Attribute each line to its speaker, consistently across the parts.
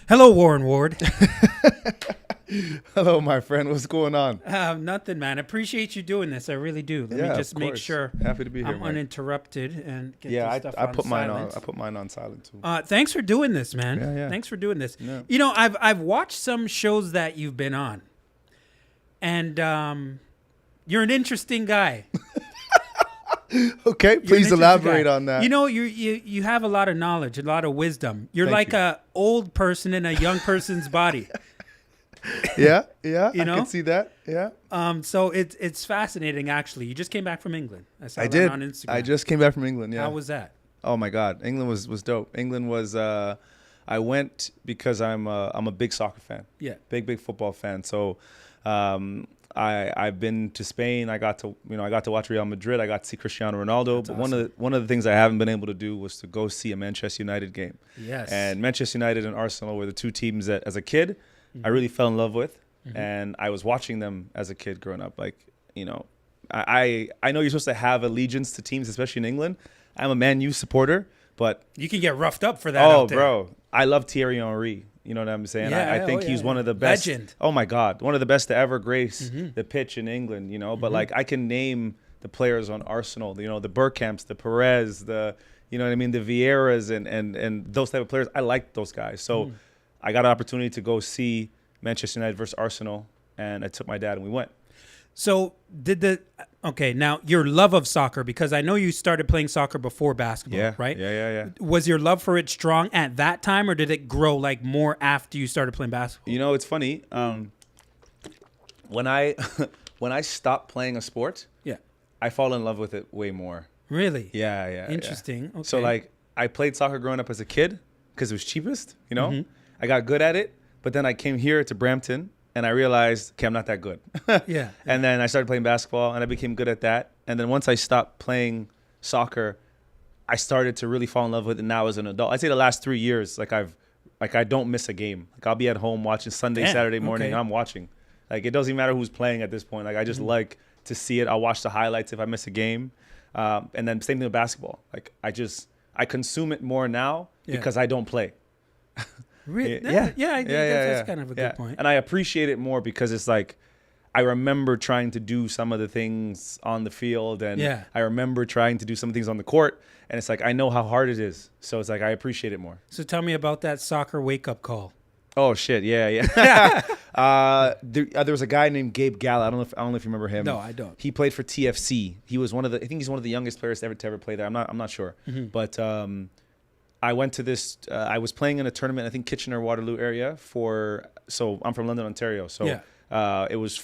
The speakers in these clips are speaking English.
Speaker 1: Hello, Warren Ward.
Speaker 2: Hello, my friend. What's going on?
Speaker 1: Nothing, man. Appreciate you doing this. I really do. Let me just make sure
Speaker 2: Happy to be here,
Speaker 1: I'm
Speaker 2: man.
Speaker 1: uninterrupted and get
Speaker 2: Yeah,
Speaker 1: this stuff
Speaker 2: I
Speaker 1: on
Speaker 2: put mine
Speaker 1: silent.
Speaker 2: on. I put mine on silent too.
Speaker 1: Thanks for doing this, man.
Speaker 2: Yeah.
Speaker 1: Thanks for doing this.
Speaker 2: Yeah.
Speaker 1: You know, I've watched some shows that you've been on, and you're an interesting guy.
Speaker 2: Okay, please elaborate on that.
Speaker 1: You know, you have a lot of knowledge, a lot of wisdom. You're like a old person in a young person's body.
Speaker 2: Yeah,
Speaker 1: You
Speaker 2: I
Speaker 1: know?
Speaker 2: can see that. Yeah,
Speaker 1: So it's fascinating, actually. You just came back from England. I saw
Speaker 2: I
Speaker 1: that
Speaker 2: did.
Speaker 1: on Instagram.
Speaker 2: I just came back from England. Yeah.
Speaker 1: How was that?
Speaker 2: Oh my God, England was dope. England was. I went because I'm a big soccer fan.
Speaker 1: Yeah.
Speaker 2: Big football fan. So, I've been to Spain. I got to watch Real Madrid. I got to see Cristiano Ronaldo.
Speaker 1: That's
Speaker 2: But one of the things I haven't been able to do was to go see a Manchester United game.
Speaker 1: Yes.
Speaker 2: And Manchester United and Arsenal were the two teams that, as a kid, I really fell in love with. And I was watching them as a kid growing up. Like, you know, I know you're supposed to have allegiance to teams, especially in England. I'm a Man U supporter, but
Speaker 1: You can get roughed up for that. Out there.
Speaker 2: bro, I love Thierry Henry. You know what I'm saying?
Speaker 1: Yeah,
Speaker 2: I think he's one of the best.
Speaker 1: Legend.
Speaker 2: Oh my God, one of the best to ever grace the pitch in England. You know, but like I can name the players on Arsenal. You know, the Bergkamps, the Perez, the what I mean, the Vieiras, and those type of players. I like those guys. So I got an opportunity to go see Manchester United versus Arsenal, and I took my dad and we went.
Speaker 1: So now your love of soccer, because I know you started playing soccer before basketball, right?
Speaker 2: Yeah.
Speaker 1: Was your love for it strong at that time, or did it grow like more after you started playing basketball?
Speaker 2: You know, it's funny. When I when I stopped playing a sport,
Speaker 1: Yeah.
Speaker 2: I fall in love with it way more.
Speaker 1: Really?
Speaker 2: Yeah.
Speaker 1: Interesting. Okay.
Speaker 2: So like I played soccer growing up as a kid because it was cheapest, you know. I got good at it, but then I came here to Brampton and I realized, okay, I'm not that good.
Speaker 1: Yeah.
Speaker 2: And then I started playing basketball and I became good at that. And then once I stopped playing soccer, I started to really fall in love with it now as an adult. I'd say the last 3 years, I don't miss a game. Like I'll be at home watching Sunday,
Speaker 1: Damn,
Speaker 2: Saturday morning,
Speaker 1: okay.
Speaker 2: and I'm watching. Like it doesn't even matter who's playing at this point. Like I just like to see it. I'll watch the highlights if I miss a game. And then same thing with basketball. Like I consume it more now because I don't play.
Speaker 1: Really?
Speaker 2: Yeah.
Speaker 1: I think that's kind of a good point.
Speaker 2: And I appreciate it more because it's like I remember trying to do some of the things on the field, and I remember trying to do some things on the court, and it's like I know how hard it is. So it's like I appreciate it more.
Speaker 1: So tell me about that soccer wake-up call.
Speaker 2: Oh shit, yeah. There was a guy named Gabe Gala. I don't know if you remember him.
Speaker 1: No, I don't.
Speaker 2: He played for TFC. He was I think he's one of the youngest players to ever play there. I'm not sure. But I went to this. I was playing in a tournament, I think Kitchener Waterloo area so I'm from London, Ontario. So it was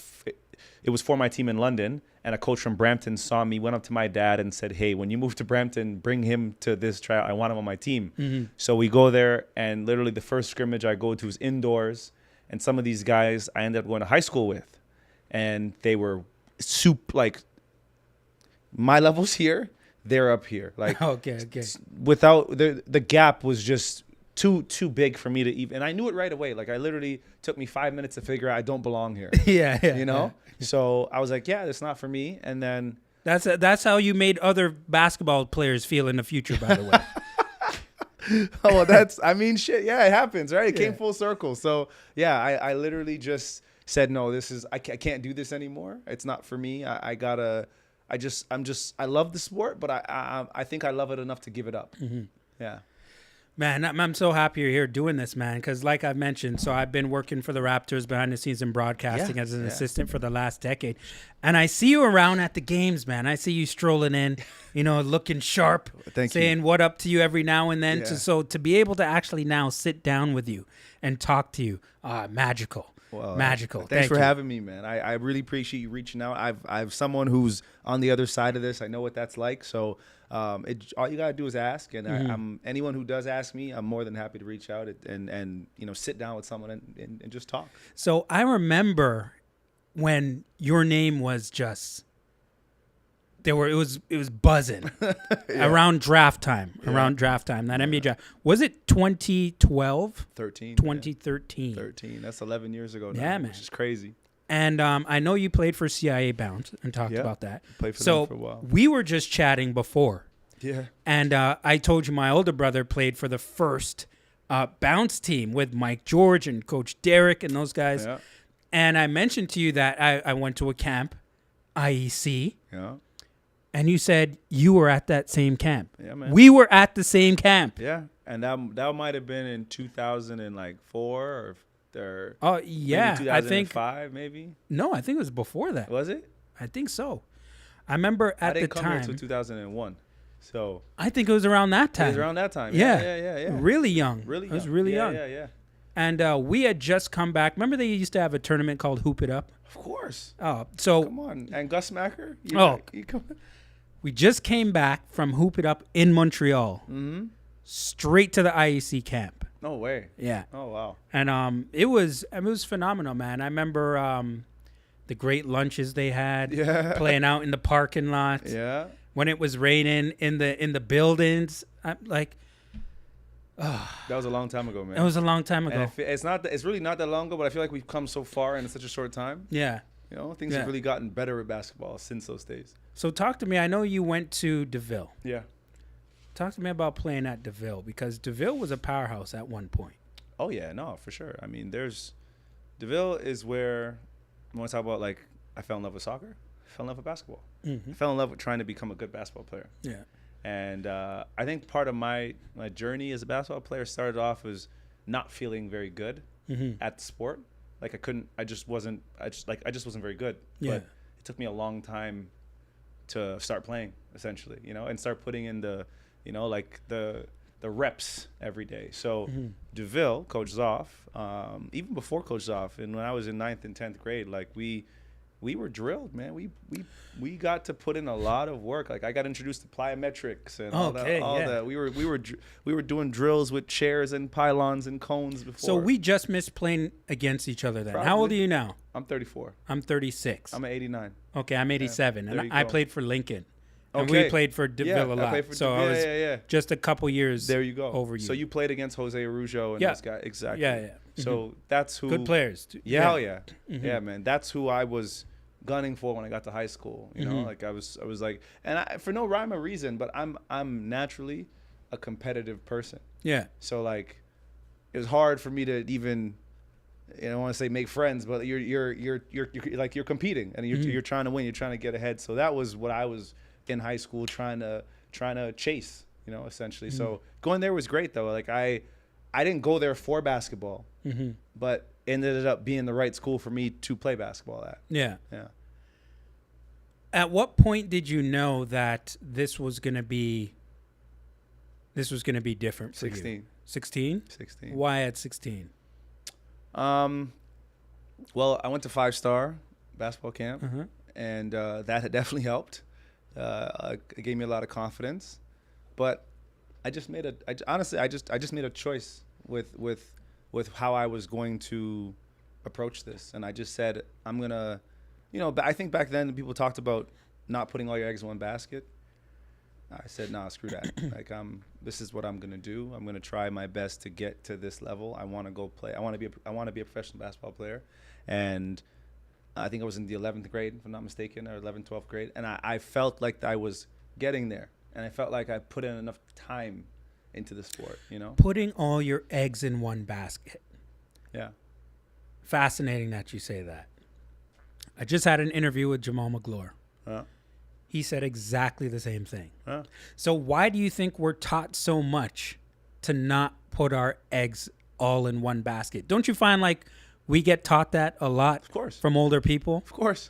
Speaker 2: for my team in London, and a coach from Brampton saw me, went up to my dad and said, "Hey, when you move to Brampton, bring him to this tryout. I want him on my team." So we go there, and literally the first scrimmage I go to is indoors, and some of these guys I ended up going to high school with, and they were like my levels here. They're up here. Like
Speaker 1: Okay.
Speaker 2: without the gap was just too big for me to even. And I knew it right away. Like I literally took me 5 minutes to figure out I don't belong here.
Speaker 1: Yeah.
Speaker 2: You know. So I was like, yeah, that's not for me. And then
Speaker 1: That's how you made other basketball players feel in the future, by the way.
Speaker 2: shit. Yeah, it happens, right? It came full circle. So yeah, I literally just said, no, I can't do this anymore. It's not for me. I love the sport, but I think I love it enough to give it up. Yeah.
Speaker 1: Man, I'm so happy you're here doing this, man, because like I've mentioned, so I've been working for the Raptors behind the scenes in broadcasting as an assistant for the last decade. And I see you around at the games, man. I see you strolling in, looking sharp, saying what up to you every now and then.
Speaker 2: Yeah.
Speaker 1: So to be able to actually now sit down with you and talk to you, magical.
Speaker 2: Well,
Speaker 1: magical.
Speaker 2: Thanks for having me, man. I really appreciate you reaching out. I've someone who's on the other side of this. I know what that's like. So all you gotta do is ask, and I'm anyone who does ask me, I'm more than happy to reach out and sit down with someone and just talk.
Speaker 1: So I remember when your name was just it was buzzing around draft time. That NBA draft. Was it 2012?
Speaker 2: 13.
Speaker 1: 2013.
Speaker 2: 13. That's 11 years ago now.
Speaker 1: Yeah, man.
Speaker 2: Which is crazy.
Speaker 1: And I know you played for CIA Bound and talked about that.
Speaker 2: Played for them for a while.
Speaker 1: We were just chatting before.
Speaker 2: Yeah.
Speaker 1: And I told you my older brother played for the first bounce team with Mike George and Coach Derek and those guys.
Speaker 2: Yeah.
Speaker 1: And I mentioned to you that I went to a camp, IEC,
Speaker 2: Yeah.
Speaker 1: and you said you were at that same camp.
Speaker 2: Yeah, man.
Speaker 1: We were at the same camp.
Speaker 2: Yeah. And that might have been in 2004 or
Speaker 1: Oh, yeah.
Speaker 2: maybe
Speaker 1: I think
Speaker 2: 2005, maybe.
Speaker 1: no, I think it was before that.
Speaker 2: Was it?
Speaker 1: I think so. I remember
Speaker 2: I
Speaker 1: at the
Speaker 2: didn't come here
Speaker 1: time.
Speaker 2: until 2001. So
Speaker 1: I think it was around that
Speaker 2: it
Speaker 1: time.
Speaker 2: was around that time.
Speaker 1: Yeah.
Speaker 2: Yeah.
Speaker 1: Really young.
Speaker 2: Really
Speaker 1: I was
Speaker 2: young.
Speaker 1: really
Speaker 2: Yeah,
Speaker 1: young.
Speaker 2: Yeah.
Speaker 1: And we had just come back. Remember they used to have a tournament called Hoop It Up?
Speaker 2: Of course.
Speaker 1: Oh, so
Speaker 2: Come on. And Gus Macker?
Speaker 1: Oh. We just came back from Hoop It Up in Montreal.
Speaker 2: Mm-hmm.
Speaker 1: Straight to the IEC camp.
Speaker 2: No way.
Speaker 1: Yeah.
Speaker 2: Oh, wow.
Speaker 1: And it was phenomenal, man. I remember the great lunches they had.
Speaker 2: Yeah.
Speaker 1: Playing out in the parking lot.
Speaker 2: Yeah.
Speaker 1: When it was raining in the buildings.
Speaker 2: That was a long time ago, man.
Speaker 1: It was a long time ago.
Speaker 2: And it's really not that long ago, but I feel like we've come so far in such a short time.
Speaker 1: Yeah.
Speaker 2: You know, things have really gotten better with basketball since those days.
Speaker 1: So talk to me. I know you went to DeVille.
Speaker 2: Yeah.
Speaker 1: Talk to me about playing at DeVille, because DeVille was a powerhouse at one point.
Speaker 2: Oh, yeah. No, for sure. I mean, DeVille is where, when I talk about, like, I fell in love with soccer, I fell in love with basketball.
Speaker 1: Mm-hmm.
Speaker 2: I fell in love with trying to become a good basketball player.
Speaker 1: Yeah.
Speaker 2: And I think part of my journey as a basketball player started off as not feeling very good at the sport. Like I just wasn't very good.
Speaker 1: Yeah.
Speaker 2: But it took me a long time to start playing, essentially, you know, and start putting in the reps every day. So DeVille, Coach Zoff, even before Coach Zoff, and when I was in 9th and 10th grade, like we were drilled, man. We got to put in a lot of work. Like I got introduced to plyometrics and all that. We were doing drills with chairs and pylons and cones before.
Speaker 1: So we just missed playing against each other then.
Speaker 2: Probably.
Speaker 1: How old are you now?
Speaker 2: I'm 34.
Speaker 1: I'm 36.
Speaker 2: I'm 89.
Speaker 1: Okay, I'm 87, and I played for Lincoln. And
Speaker 2: Okay.
Speaker 1: we played for DeVille a lot.
Speaker 2: I played for
Speaker 1: so
Speaker 2: DeVille.
Speaker 1: I was just a couple years
Speaker 2: there you go.
Speaker 1: over you.
Speaker 2: So you played against Jose Araujo and this guy. Exactly.
Speaker 1: Yeah.
Speaker 2: So that's who.
Speaker 1: Good players.
Speaker 2: Yeah. Yeah, man. That's who I was gunning for when I got to high school. You know, like I was like, and for no rhyme or reason, but I'm naturally a competitive person.
Speaker 1: Yeah.
Speaker 2: So like, it was hard for me to even, I don't want to say make friends, but you're like you're competing and you're trying to win. You're trying to get ahead. So that was what I was in high school trying to chase. You know, essentially. So going there was great though. Like I didn't go there for basketball, but ended up being the right school for me to play basketball at.
Speaker 1: Yeah.
Speaker 2: Yeah.
Speaker 1: At what point did you know that this was gonna be different for
Speaker 2: 16.
Speaker 1: you? 16.
Speaker 2: 16.
Speaker 1: Why at 16?
Speaker 2: Well, I went to 5-star basketball camp, and that had definitely helped. It gave me a lot of confidence, but I just made I just made a choice with how I was going to approach this, and I just said I'm gonna, I think back then people talked about not putting all your eggs in one basket. I said, nah, screw that. Like this is what I'm gonna do. I'm gonna try my best to get to this level. I want to go play. I want to be a professional basketball player, and I think I was in the 11th grade, if I'm not mistaken, or 11th, 12th grade, and I felt like I was getting there, and I felt like I put in enough time into the sport.
Speaker 1: Putting all your eggs in one basket.
Speaker 2: Yeah.
Speaker 1: Fascinating that you say that. I just had an interview with Jamal McGlure. He said exactly the same thing. So why do you think we're taught so much to not put our eggs all in one basket? Don't you find like we get taught that a lot?
Speaker 2: Of course.
Speaker 1: From older people?
Speaker 2: Of course.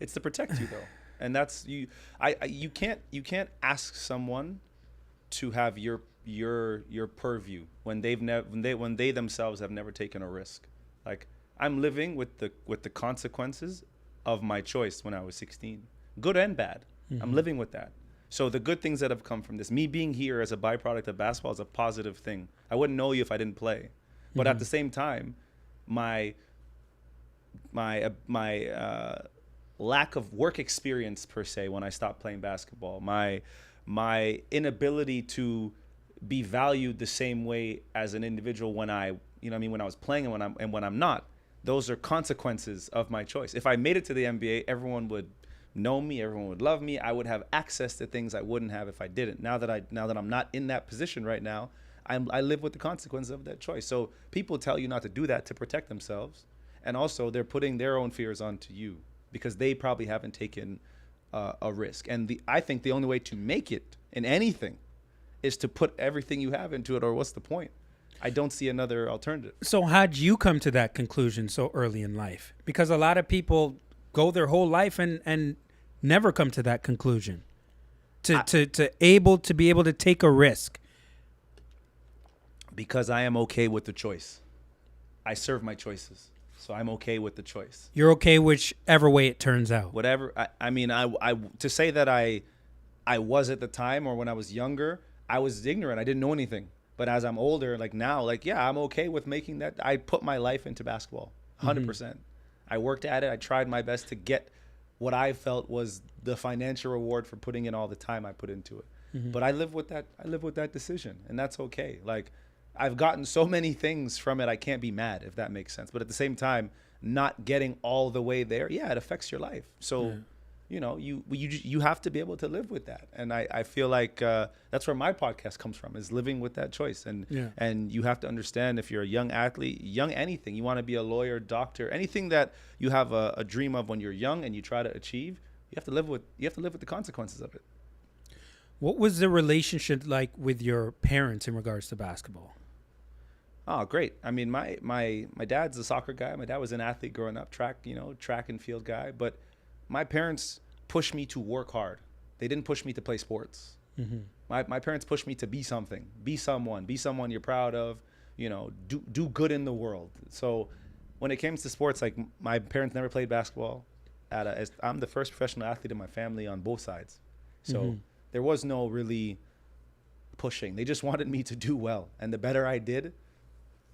Speaker 2: It's to protect you though. And that's you can't ask someone to have your purview when they themselves have never taken a risk. Like I'm living with the consequences of my choice when I was 16. Good and bad. I'm living with that. So the good things that have come from this, me being here as a byproduct of basketball, is a positive thing. I wouldn't know you if I didn't play. But at the same time, my lack of work experience per se when I stopped playing basketball, my inability to be valued the same way as an individual when when I was playing and when I'm not, those are consequences of my choice. If I made it to the NBA, everyone would know me, everyone would love me. I would have access to things I wouldn't have if I didn't. Now that I'm not in that position right now, I live with the consequences of that choice. So people tell you not to do that to protect themselves, and also they're putting their own fears onto you because they probably haven't taken a risk. And I think the only way to make it in anything is to put everything you have into it, or what's the point? I don't see another alternative.
Speaker 1: So how'd you come to that conclusion so early in life? Because a lot of people go their whole life and never come to that conclusion. To be able to take a risk.
Speaker 2: Because I am okay with the choice. I serve my choices. So I'm okay with the choice.
Speaker 1: You're okay whichever way it turns out.
Speaker 2: Whatever. I mean, to say that I was at the time, or when I was younger, I was ignorant. I didn't know anything. But as I'm older, like now, like, yeah, I'm okay with making that. I put my life into basketball, 100%. I worked at it. I tried my best to get what I felt was the financial reward for putting in all the time I put into it. But I live with that. I live with that decision, and that's okay. Like, I've gotten so many things from it. I can't be mad, if that makes sense. But at the same time, not getting all the way there, yeah, it affects your life. So. Yeah. You know, you have to be able to live with that. And I feel like that's where my podcast comes from, is living with that choice. And you have to understand, if you're a young athlete, young anything, you want to be a lawyer, doctor, anything that you have a dream of when you're young and you try to achieve, you have to live with the consequences of it.
Speaker 1: What was the relationship like with your parents in regards to basketball?
Speaker 2: Oh, great. I mean, my dad's a soccer guy. My dad was an athlete growing up, track and field guy, but my parents pushed me to work hard. They didn't push me to play sports. My parents pushed me to be something, be someone you're proud of, do good in the world. So when it came to sports, like, my parents never played basketball. I'm the first professional athlete in my family on both sides. So there was no really pushing. They just wanted me to do well. And the better I did,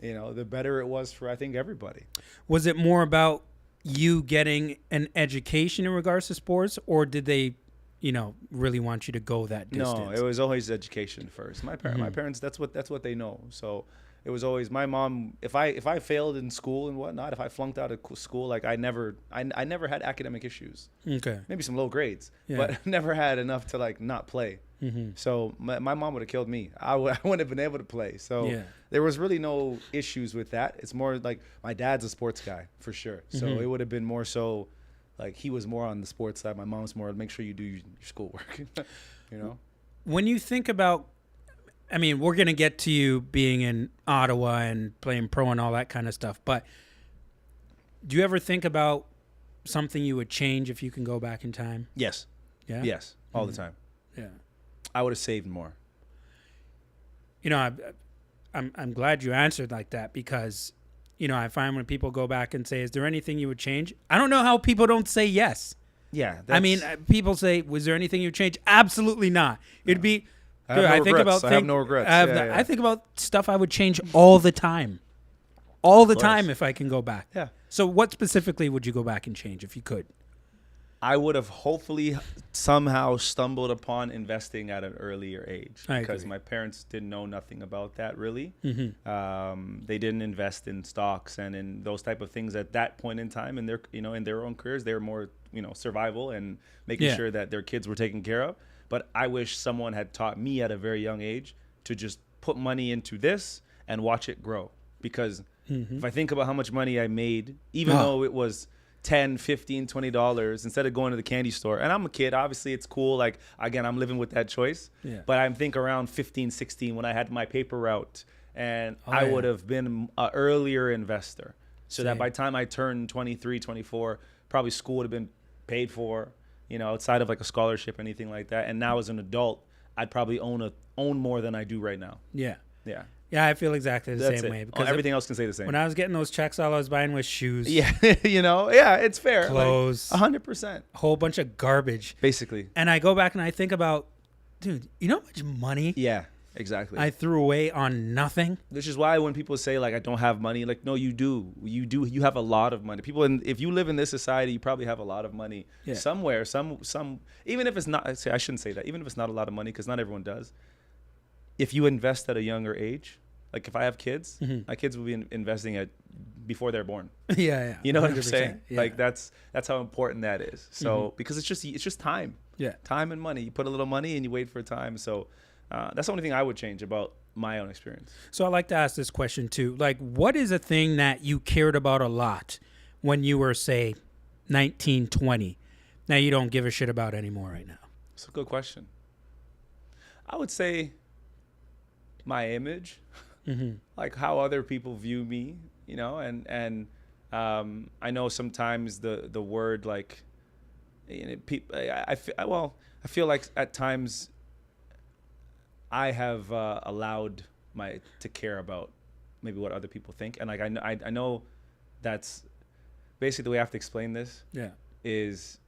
Speaker 2: the better it was for, I think, everybody.
Speaker 1: Was it more about you getting an education in regards to sports, or did they, really want you to go that distance?
Speaker 2: No, it was always education first. My parents, that's what they know. So it was always my mom. If I failed in school and whatnot, if I flunked out of school, like, I never had academic issues.
Speaker 1: Okay.
Speaker 2: Maybe some low grades, but never had enough to, like, not play. So my mom would have killed me. I wouldn't have been able to play. So there was really no issues with that. It's more like, my dad's a sports guy for sure. So it would have been more so, like, he was more on the sports side. My mom's more, make sure you do your schoolwork.
Speaker 1: When you think about, I mean, we're going to get to you being in Ottawa and playing pro and all that kind of stuff, but do you ever think about something you would change if you can go back in time?
Speaker 2: Yes.
Speaker 1: Yeah?
Speaker 2: Yes. All the time.
Speaker 1: Yeah.
Speaker 2: I would have saved more.
Speaker 1: I'm glad you answered like that, because, I find when people go back and say, is there anything you would change? I don't know how people don't say yes.
Speaker 2: Yeah.
Speaker 1: I mean, people say, was there anything you would change? Absolutely not. It'd be...
Speaker 2: I have no regrets.
Speaker 1: I think about stuff I would change all the time. All the time if I can go back.
Speaker 2: Yeah.
Speaker 1: So what specifically would you go back and change if you could?
Speaker 2: I would have hopefully somehow stumbled upon investing at an earlier age, because my parents didn't know nothing about that, really. They didn't invest in stocks and in those type of things at that point in time in their in their own careers. They were more survival and making sure that their kids were taken care of. But I wish someone had taught me at a very young age to just put money into this and watch it grow. Because if I think about how much money I made, even though it was $10, $15, $20, instead of going to the candy store. And I'm a kid, obviously it's cool. Like, again, I'm living with that choice. Yeah. But I think around 15, 16 when I had my paper route, and I would have been an earlier investor. So that by the time I turned 23, 24, probably school would have been paid for, outside of like a scholarship, anything like that. And now as an adult, I'd probably own more than I do right now.
Speaker 1: Yeah.
Speaker 2: Yeah.
Speaker 1: Yeah, I feel exactly the same way.
Speaker 2: Because everything else can stay the same.
Speaker 1: When I was getting those checks, all I was buying was shoes.
Speaker 2: Yeah, it's fair.
Speaker 1: Clothes.
Speaker 2: Like, 100%.
Speaker 1: A whole bunch of garbage.
Speaker 2: Basically.
Speaker 1: And I go back and I think about, dude, you know how much money?
Speaker 2: Yeah, exactly.
Speaker 1: I threw away on nothing.
Speaker 2: Which is why when people say, like, I don't have money, like, no, you do. You do. You have a lot of money. If you live in this society, you probably have a lot of money somewhere. Some, even if it's not, I shouldn't say that. Even if it's not a lot of money, because not everyone does. If you invest at a younger age, like if I have kids, my kids will be investing before they're born.
Speaker 1: Yeah.
Speaker 2: You know what I'm saying? Yeah. Like that's how important that is. So because it's just time.
Speaker 1: Yeah.
Speaker 2: Time and money. You put a little money and you wait for time. So that's the only thing I would change about my own experience.
Speaker 1: So I like to ask this question too. Like, what is a thing that you cared about a lot when you were, say, 19, 20? Now you don't give a shit about anymore right now.
Speaker 2: It's a good question. I would say my image, like how other people view me, you know, and I know sometimes the word like, you know, I feel like at times I have allowed to care about maybe what other people think, and like I know that's basically the way I have to explain this.
Speaker 1: Yeah.
Speaker 2: Is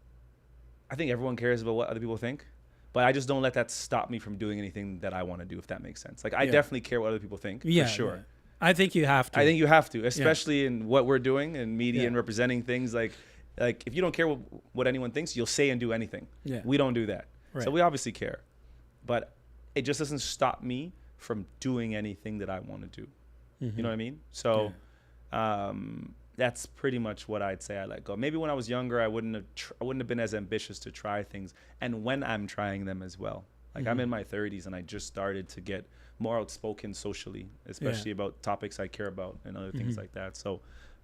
Speaker 2: I think everyone cares about what other people think, but I just don't let that stop me from doing anything that I want to do, if that makes sense. Like I definitely care what other people think, for sure.
Speaker 1: Yeah. I think you have to.
Speaker 2: I think you have to, especially in what we're doing in media and representing things. Like if you don't care what anyone thinks, you'll say and do anything. Yeah. We don't do that. Right. So we obviously care, but it just doesn't stop me from doing anything that I want to do. You know what I mean? So that's pretty much what I'd say I let go. Maybe when I was younger, I wouldn't have been as ambitious to try things. And when I'm trying them as well, like I'm in my 30s and I just started to get more outspoken socially, especially about topics I care about and other things like that. So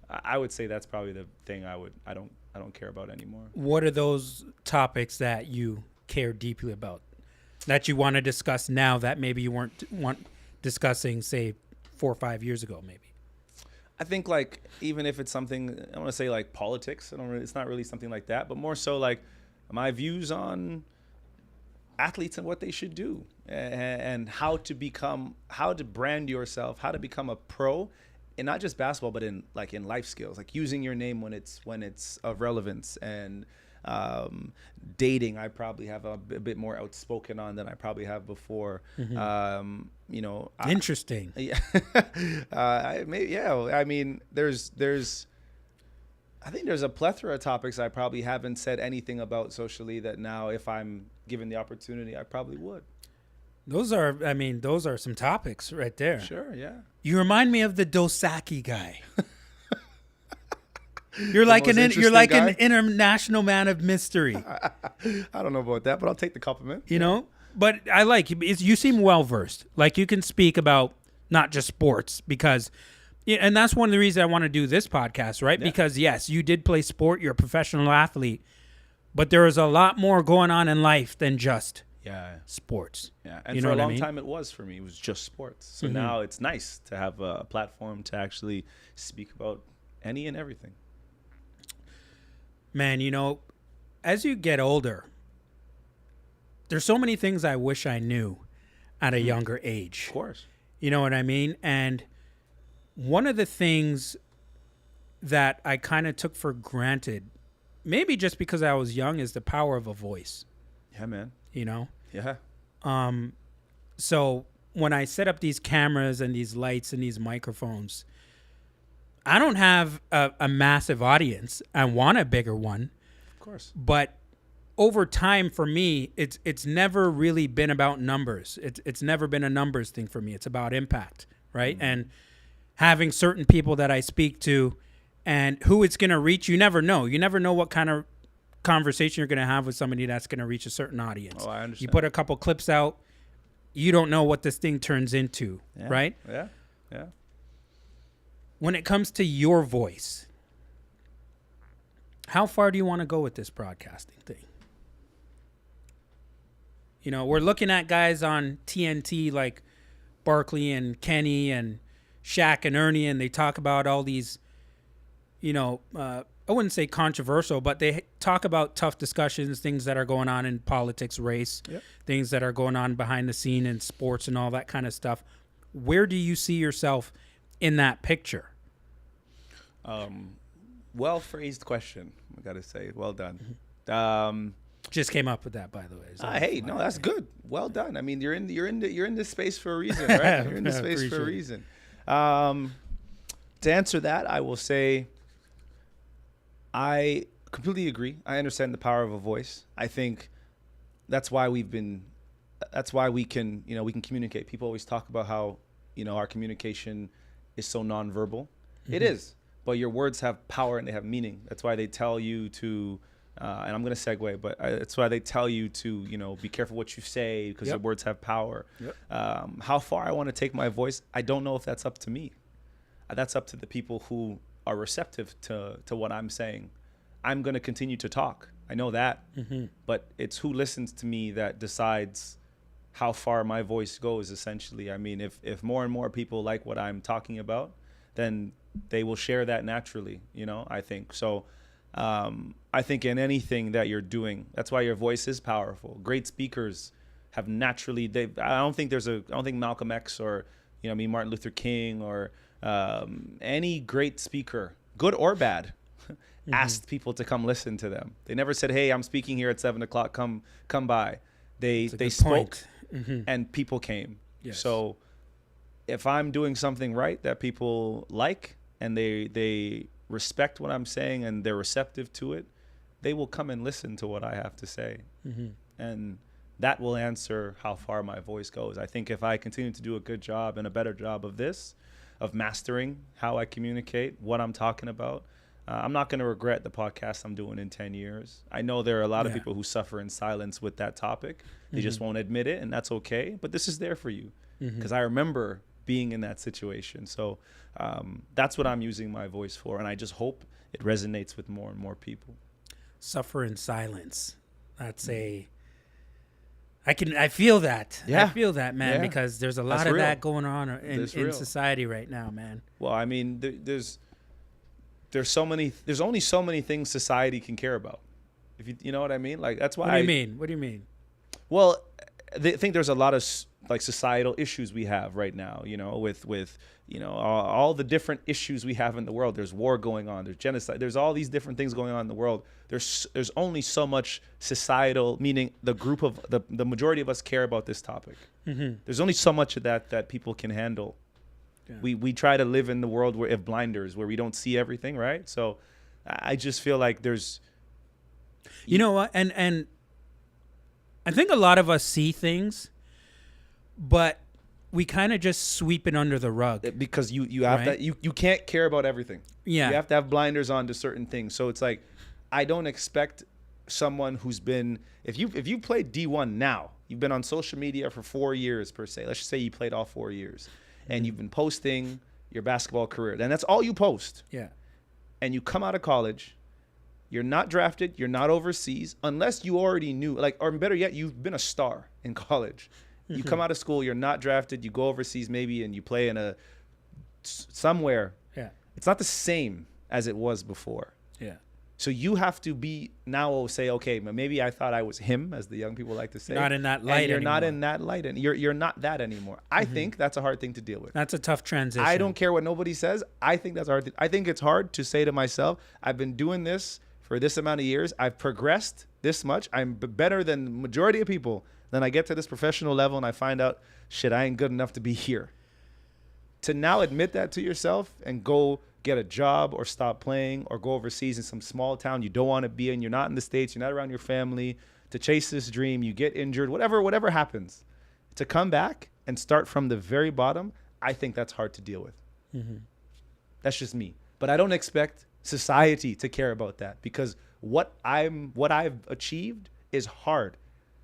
Speaker 2: I would say that's probably the thing I don't care about anymore.
Speaker 1: What are those topics that you care deeply about, that you want to discuss now that maybe you weren't discussing, say, 4 or 5 years ago, maybe?
Speaker 2: I think like even if it's something, I don't want to say like politics. It's not really something like that, but more so like my views on athletes and what they should do, and how to brand yourself, how to become a pro, and not just basketball, but in life skills, like using your name when it's of relevance, and dating. I probably have a bit more outspoken on than I probably have before. You know,
Speaker 1: interesting.
Speaker 2: Yeah. I mean, I think there's a plethora of topics I probably haven't said anything about socially that now, if I'm given the opportunity, I probably would.
Speaker 1: Those are some topics right there.
Speaker 2: Sure, yeah.
Speaker 1: You remind me of the Dosaki guy. You're like an international man of mystery.
Speaker 2: I don't know about that, but I'll take the compliment.
Speaker 1: You know, but I like you seem well versed. Like you can speak about not just sports, because, and that's one of the reasons I want to do this podcast, right? Yeah. Because yes, you did play sport. You're a professional athlete, but there is a lot more going on in life than just sports.
Speaker 2: Yeah, and for a long time it was for me. It was just sports. So now it's nice to have a platform to actually speak about any and everything.
Speaker 1: Man, you know, as you get older, there's so many things I wish I knew at a younger age.
Speaker 2: Of course.
Speaker 1: You know what I mean? And one of the things that I kind of took for granted, maybe just because I was young, is the power of a voice.
Speaker 2: Yeah, man.
Speaker 1: You know?
Speaker 2: Yeah.
Speaker 1: So when I set up these cameras and these lights and these microphones, I don't have a massive audience. I want a bigger one.
Speaker 2: Of course.
Speaker 1: But over time, for me, it's never really been about numbers. It's never been a numbers thing for me. It's about impact, right? And having certain people that I speak to and who it's going to reach, you never know. You never know what kind of conversation you're going to have with somebody that's going to reach a certain audience.
Speaker 2: Oh, I understand.
Speaker 1: You put a couple clips out, you don't know what this thing turns into, right?
Speaker 2: Yeah, yeah.
Speaker 1: When it comes to your voice, how far do you want to go with this broadcasting thing? You know, we're looking at guys on TNT like Barkley and Kenny and Shaq and Ernie, and they talk about all these, you know, I wouldn't say controversial, but they talk about tough discussions, things that are going on in politics, race, things that are going on behind the scene in sports and all that kind of stuff. Where do you see yourself in that picture?
Speaker 2: Well phrased question, I gotta say. Well done.
Speaker 1: Just came up with that, by the way.
Speaker 2: Hey, no, that's good. Well done. I mean, you're in this space for a reason, right? You're in this space for a reason. To answer that, I will say I completely agree. I understand the power of a voice. I think that's why we can communicate. People always talk about how, you know, our communication is so nonverbal. It is, but your words have power and they have meaning. That's why they tell you to and I'm going to segue, but that's why they tell you to, be careful what you say because your words have power. How far I want to take my voice, I don't know if that's up to me. That's up to the people who are receptive to what I'm saying. I'm going to continue to talk. I know that, but it's who listens to me that decides how far my voice goes, essentially. I mean, if more and more people like what I'm talking about, then they will share that naturally, I think. So I think in anything that you're doing, that's why your voice is powerful. Great speakers have naturally, I don't think Malcolm X or, Martin Luther King or any great speaker, good or bad, asked people to come listen to them. They never said, hey, I'm speaking here at 7:00, come by. They spoke and people came. Yes. So if I'm doing something right that people like and they respect what I'm saying and they're receptive to it, they will come and listen to what I have to say. And that will answer how far my voice goes. I think if I continue to do a good job and a better job of this, of mastering how I communicate, what I'm talking about, I'm not going to regret the podcast I'm doing in 10 years. I know there are a lot of people who suffer in silence with that topic. They just won't admit it, and that's okay. But this is there for you because I remember being in that situation. So that's what I'm using my voice for, and I just hope it resonates with more and more people.
Speaker 1: Suffer in silence. That's I feel that. Yeah. I feel that, man, because there's a lot of that going on in society right now, man.
Speaker 2: Well, I mean, there's only so many things society can care about. If you know what I mean? Like, that's why.
Speaker 1: What do you mean?
Speaker 2: Well, I think there's a lot of societal issues we have right now, with all the different issues we have in the world. There's war going on, there's genocide, there's all these different things going on in the world. There's only so much societal, meaning the group of the majority of us care about this topic. There's only so much of that people can handle. Yeah. We try to live in the world of blinders where we don't see everything, right? So I just feel like there's,
Speaker 1: you know what, and I think a lot of us see things, but we kind of just sweep it under the rug
Speaker 2: because you have that you can't care about everything.
Speaker 1: Yeah,
Speaker 2: you have to have blinders on to certain things. So it's like, I don't expect someone who's been, if you played D1 now, you've been on social media for 4 years per se. Let's just say you played all 4 years, and you've been posting your basketball career, then that's all you post.
Speaker 1: Yeah,
Speaker 2: and you come out of college. You're not drafted. You're not overseas unless you already knew, or better yet, you've been a star in college. You come out of school. You're not drafted. You go overseas maybe, and you play in somewhere.
Speaker 1: Yeah,
Speaker 2: it's not the same as it was before.
Speaker 1: Yeah.
Speaker 2: So you have to be now say, okay, maybe I thought I was him, as the young people like to say.
Speaker 1: Not in that light.
Speaker 2: And you're not in that light, and you're not that anymore. I think that's a hard thing to deal with.
Speaker 1: That's a tough transition.
Speaker 2: I don't care what nobody says. I think that's hard. I think it's hard to say to myself, I've been doing this for this amount of years. I've progressed this much. I'm better than the majority of people. Then I get to this professional level and I find out, shit, I ain't good enough to be here. To now admit that to yourself and go get a job or stop playing or go overseas in some small town you don't want to be in. You're not in the States. You're not around your family. To chase this dream, you get injured, whatever happens. To come back and start from the very bottom, I think that's hard to deal with. That's just me. But I don't expect society to care about that because what I've achieved is hard.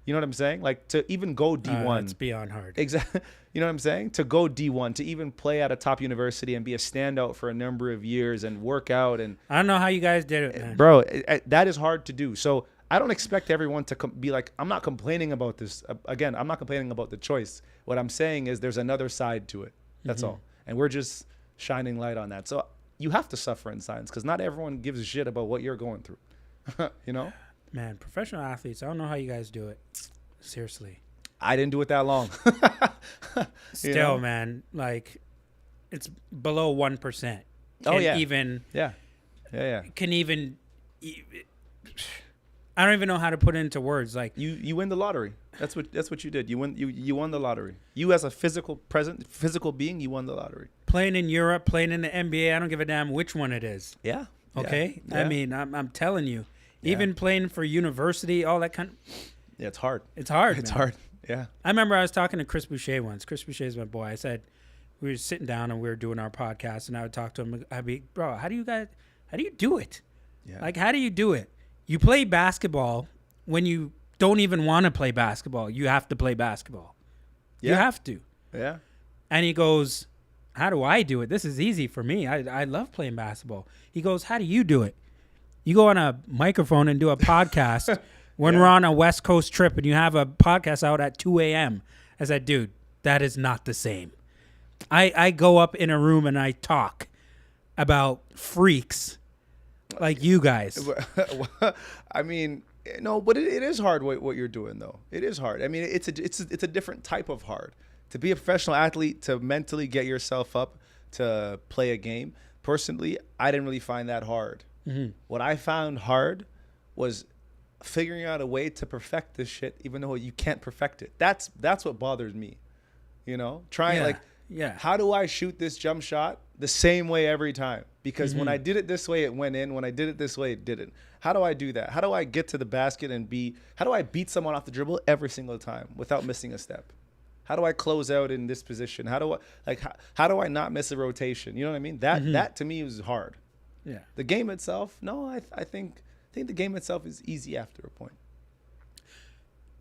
Speaker 2: You know what I'm saying? Like, to even go D1.
Speaker 1: It's beyond hard.
Speaker 2: Exactly. You know what I'm saying? To go D1, to even play at a top university and be a standout for a number of years and work out. And
Speaker 1: I don't know how you guys did it, man.
Speaker 2: Bro, that is hard to do. So I don't expect everyone to be like, I'm not complaining about this. Again, I'm not complaining about the choice. What I'm saying is there's another side to it. That's all. And we're just shining light on that. So you have to suffer in silence because not everyone gives a shit about what you're going through. You know?
Speaker 1: Man, professional athletes, I don't know how you guys do it. Seriously.
Speaker 2: I didn't do it that long.
Speaker 1: Still, man, like, it's below 1%. Even can even I don't even know how to put it into words. Like,
Speaker 2: you win the lottery. That's what you did. You won the lottery. You as a physical being, you won the lottery.
Speaker 1: Playing in Europe, playing in the NBA, I don't give a damn which one it is.
Speaker 2: Yeah.
Speaker 1: Okay?
Speaker 2: Yeah.
Speaker 1: I mean, I'm telling you. Even playing for university, all that kind of...
Speaker 2: Yeah, it's hard.
Speaker 1: It's hard,
Speaker 2: It's
Speaker 1: man.
Speaker 2: hard, yeah.
Speaker 1: I remember I was talking to Chris Boucher once. Chris Boucher's my boy. I said, we were sitting down and we were doing our podcast, and I would talk to him. I'd be, bro, how do you do it?
Speaker 2: Yeah.
Speaker 1: Like, how do you do it? You play basketball when you don't even want to play basketball. You have to play basketball.
Speaker 2: Yeah.
Speaker 1: You have to.
Speaker 2: Yeah.
Speaker 1: And he goes, how do I do it? This is easy for me. I love playing basketball. He goes, how do you do it? You go on a microphone and do a podcast when we're on a West Coast trip and you have a podcast out at 2 a.m. I said, dude, that is not the same. I go up in a room and I talk about freaks like you guys.
Speaker 2: I mean, no, but it is hard what you're doing, though. It is hard. I mean, it's a different type of hard. To be a professional athlete, to mentally get yourself up to play a game. Personally, I didn't really find that hard. Mm-hmm. What I found hard was figuring out a way to perfect this shit, even though you can't perfect it. That's what bothers me. You know, trying how do I shoot this jump shot the same way every time? Because when I did it this way, it went in. When I did it this way, it didn't. How do I do that? How do I get to the basket how do I beat someone off the dribble every single time without missing a step? How do I close out in this position? How do I not miss a rotation? You know what I mean? That to me was hard.
Speaker 1: Yeah.
Speaker 2: The game itself, no, I think the game itself is easy after a point.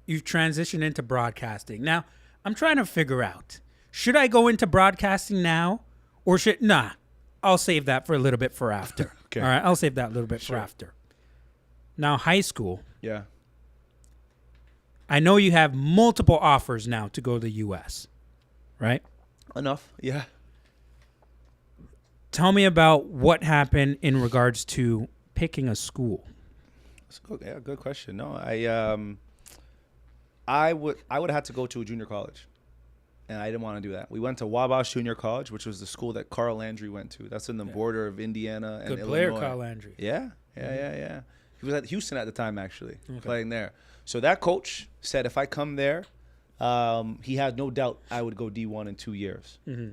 Speaker 1: You've transitioned into broadcasting. Now, I'm trying to figure out, should I go into broadcasting now or I'll save that for a little bit for after.
Speaker 2: Okay.
Speaker 1: All right, I'll save that a little bit for after. Now, high school.
Speaker 2: Yeah.
Speaker 1: I know you have multiple offers now to go to the U.S., right?
Speaker 2: Enough, yeah.
Speaker 1: Tell me about what happened in regards to picking a school.
Speaker 2: Good question. No, I would have had to go to a junior college, and I didn't want to do that. We went to Wabash Junior College, which was the school that Carl Landry went to. That's in the border of Indiana and
Speaker 1: Good
Speaker 2: Illinois.
Speaker 1: player, Carl Landry.
Speaker 2: Yeah. He was at Houston at the time, actually, playing there. So that coach said if I come there, he had no doubt I would go D1 in 2 years. Mm-hmm.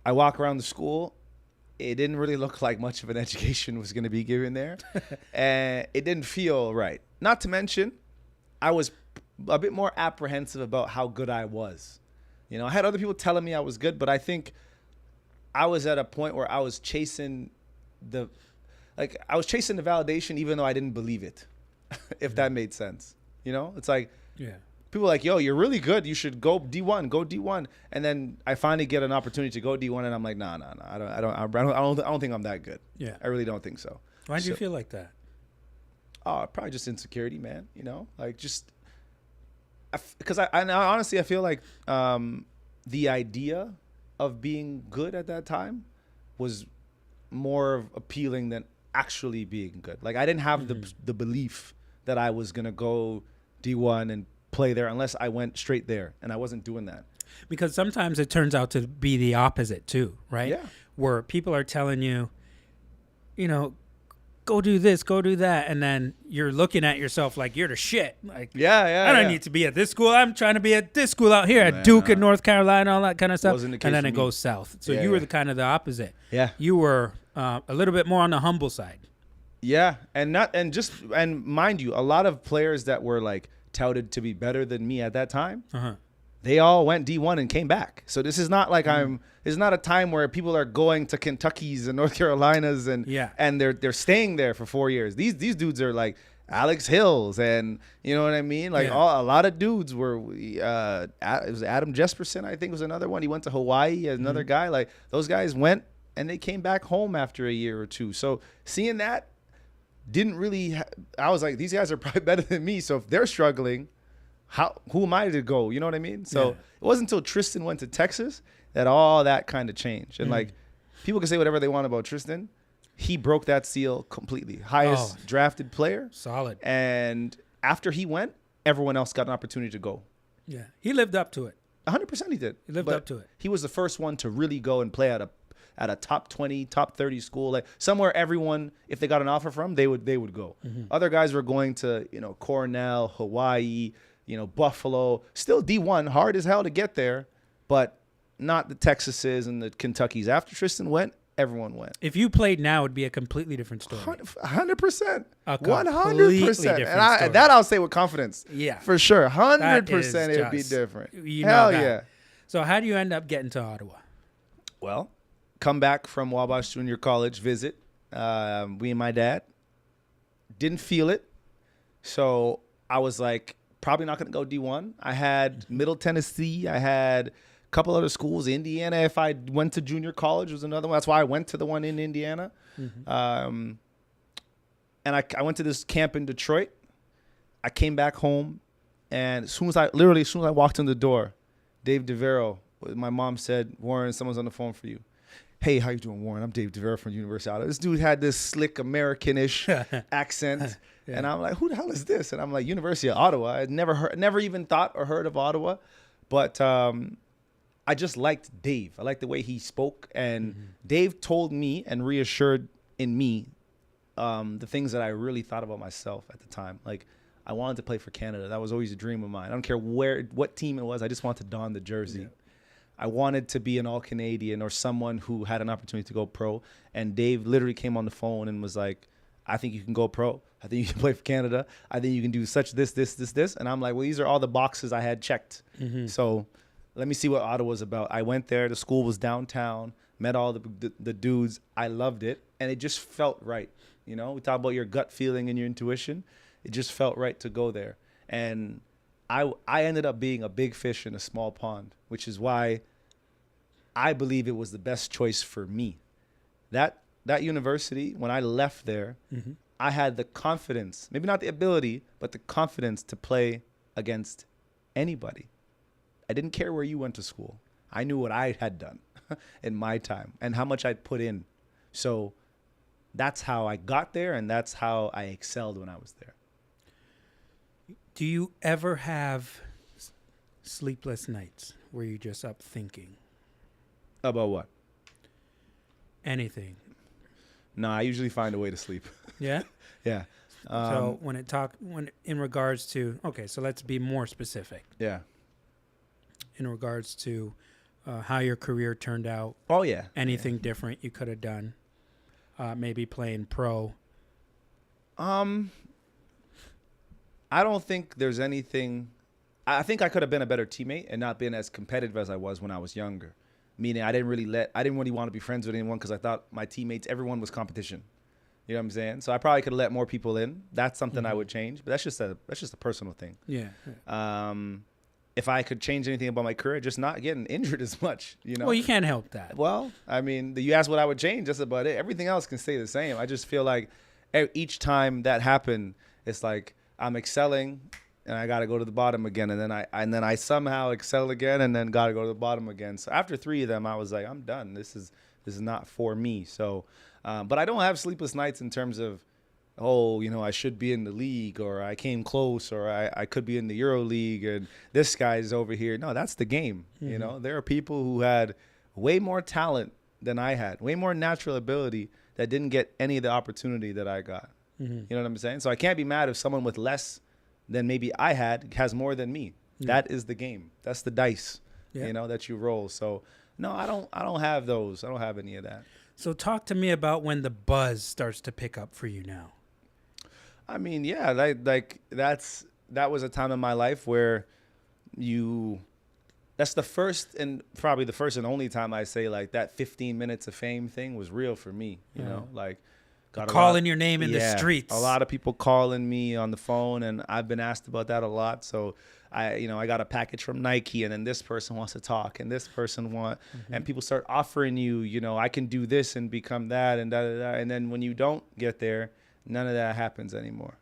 Speaker 2: I walk around the school. It didn't really look like much of an education was going to be given there. And it didn't feel right. Not to mention, I was a bit more apprehensive about how good I was. You know, I had other people telling me I was good, but I think I was at a point where I was chasing the validation even though I didn't believe it, if that made sense. You know, it's like, people are like, yo, you're really good. You should go D1. And then I finally get an opportunity to go D1, and I'm like, nah. I don't think I'm that good. Yeah, I really don't think so.
Speaker 1: Why did you feel like that?
Speaker 2: Oh, probably just insecurity, man. You know, like just because I honestly I feel like the idea of being good at that time was more appealing than actually being good. Like I didn't have the belief that I was gonna go D1 and play there unless I went straight there, and I wasn't doing that.
Speaker 1: Because sometimes it turns out to be the opposite too, right?
Speaker 2: Yeah.
Speaker 1: Where people are telling you, you know, go do this, go do that, and then you're looking at yourself like you're the shit. Like, I don't need to be at this school. I'm trying to be at this school out here at Duke in North Carolina, all that kind of stuff.
Speaker 2: Wasn't the case
Speaker 1: and then
Speaker 2: for
Speaker 1: it
Speaker 2: me.
Speaker 1: goes south. So you were the kind of the opposite.
Speaker 2: Yeah.
Speaker 1: You were a little bit more on the humble side.
Speaker 2: Yeah, and mind you, a lot of players that were like touted to be better than me at that time, they all went D1 and came back. So this is not like it's not a time where people are going to Kentucky's and North Carolinas and they're staying there for 4 years. These dudes are like Alex Hills, and you know what I mean? Like a lot of dudes were it was Adam Jesperson, I think was another one. He went to Hawaii as another guy. Like those guys went and they came back home after a year or two. So seeing that didn't really I was like, these guys are probably better than me. So if they're struggling, who am I to go? You know what I mean? So it wasn't until Tristan went to Texas that all that kind of changed. And like people can say whatever they want about Tristan. He broke that seal completely. Highest drafted player.
Speaker 1: Solid.
Speaker 2: And after he went, everyone else got an opportunity to go.
Speaker 1: Yeah. He lived up to it.
Speaker 2: 100% he did.
Speaker 1: He lived up to it.
Speaker 2: He was the first one to really go and play at a top 20, top 30 school, like somewhere everyone, if they got an offer from, they would go. Other guys were going to, you know, Cornell, Hawaii, you know, Buffalo, still D1, hard as hell to get there, but not the Texases and the Kentuckys. After Tristan went, everyone went.
Speaker 1: If you played now, it'd be a completely different story.
Speaker 2: 100%.
Speaker 1: A
Speaker 2: 100%. And that I'll say with confidence.
Speaker 1: Yeah.
Speaker 2: For sure. 100% it would be different. Hell yeah.
Speaker 1: So how do you end up getting to Ottawa?
Speaker 2: Well, come back from Wabash Junior College visit. Me and my dad. didn't feel it. So I was like, probably not going to go D1. I had Middle Tennessee. I had a couple other schools. Indiana, if I went to junior college, was another one. That's why I went to the one in Indiana. And I went to this camp in Detroit. I came back home, and as soon as I walked in the door, Dave DeVero, my mom said, "Warren, someone's on the phone for you." "Hey, how you doing, Warren? I'm Dave DeVero from University of Ottawa." This dude had this slick Americanish accent, and I'm like, "Who the hell is this?" And I'm like, "University of Ottawa." I'd never even thought or heard of Ottawa, but I just liked Dave. I liked the way he spoke, and Dave told me and reassured in me the things that I really thought about myself at the time. Like, I wanted to play for Canada. That was always a dream of mine. I don't care what team it was. I just wanted to don the jersey. Yeah. I wanted to be an All-Canadian or someone who had an opportunity to go pro. And Dave literally came on the phone and was like, "I think you can go pro. I think you can play for Canada. I think you can do such this. And I'm like, well, these are all the boxes I had checked. So let me see what Ottawa's about. I went there. The school was downtown, met all the dudes. I loved it. And it just felt right. You know, we talk about your gut feeling and your intuition. It just felt right to go there. And I ended up being a big fish in a small pond, which is why I believe it was the best choice for me. That university, when I left there, I had the confidence, maybe not the ability, but the confidence to play against anybody. I didn't care where you went to school. I knew what I had done in my time and how much I'd put in. So that's how I got there, and that's how I excelled when I was there.
Speaker 1: Do you ever have sleepless nights where you're just up thinking?
Speaker 2: About what?
Speaker 1: Anything.
Speaker 2: No, I usually find a way to sleep.
Speaker 1: Yeah?
Speaker 2: Yeah.
Speaker 1: So when in regards to, okay, so let's be more specific.
Speaker 2: Yeah.
Speaker 1: In regards to how your career turned out.
Speaker 2: Oh, yeah.
Speaker 1: Anything different you could have done? Maybe playing pro.
Speaker 2: I don't think there's anything. I think I could have been a better teammate and not been as competitive as I was when I was younger. Meaning I didn't really want to be friends with anyone because I thought my teammates, everyone was competition. You know what I'm saying? So I probably could have let more people in. That's something I would change, but that's just a personal thing.
Speaker 1: Yeah.
Speaker 2: If I could change anything about my career, just not getting injured as much, you know?
Speaker 1: Well, you can't help that.
Speaker 2: Well, I mean, you asked what I would change. That's about it. Everything else can stay the same. I just feel like each time that happened, it's like I'm excelling and I got to go to the bottom again. And then I somehow excel again and then got to go to the bottom again. So after 3 of them, I was like, I'm done. This is not for me. So, but I don't have sleepless nights in terms of, oh, you know, I should be in the league, or I came close, or I could be in the Euro League, and this guy's over here. No, that's the game. You know, there are people who had way more talent than I had, way more natural ability that didn't get any of the opportunity that I got. You know what I'm saying? So I can't be mad if someone with less than maybe I had has more than me. That is the game. That's the dice, you know, that you roll. So no, I don't have those. I don't have any of that.
Speaker 1: So talk to me about when the buzz starts to pick up for you now.
Speaker 2: I mean, yeah, that was a time in my life where that's the first and probably the first and only time I say like that 15 minutes of fame thing was real for me, you know, like
Speaker 1: calling your name in the streets.
Speaker 2: A lot of people calling me on the phone, and I've been asked about that a lot. So I got a package from Nike, and then this person wants to talk, and this person and people start offering you, you know, I can do this and become that and da. And then when you don't get there, none of that happens anymore.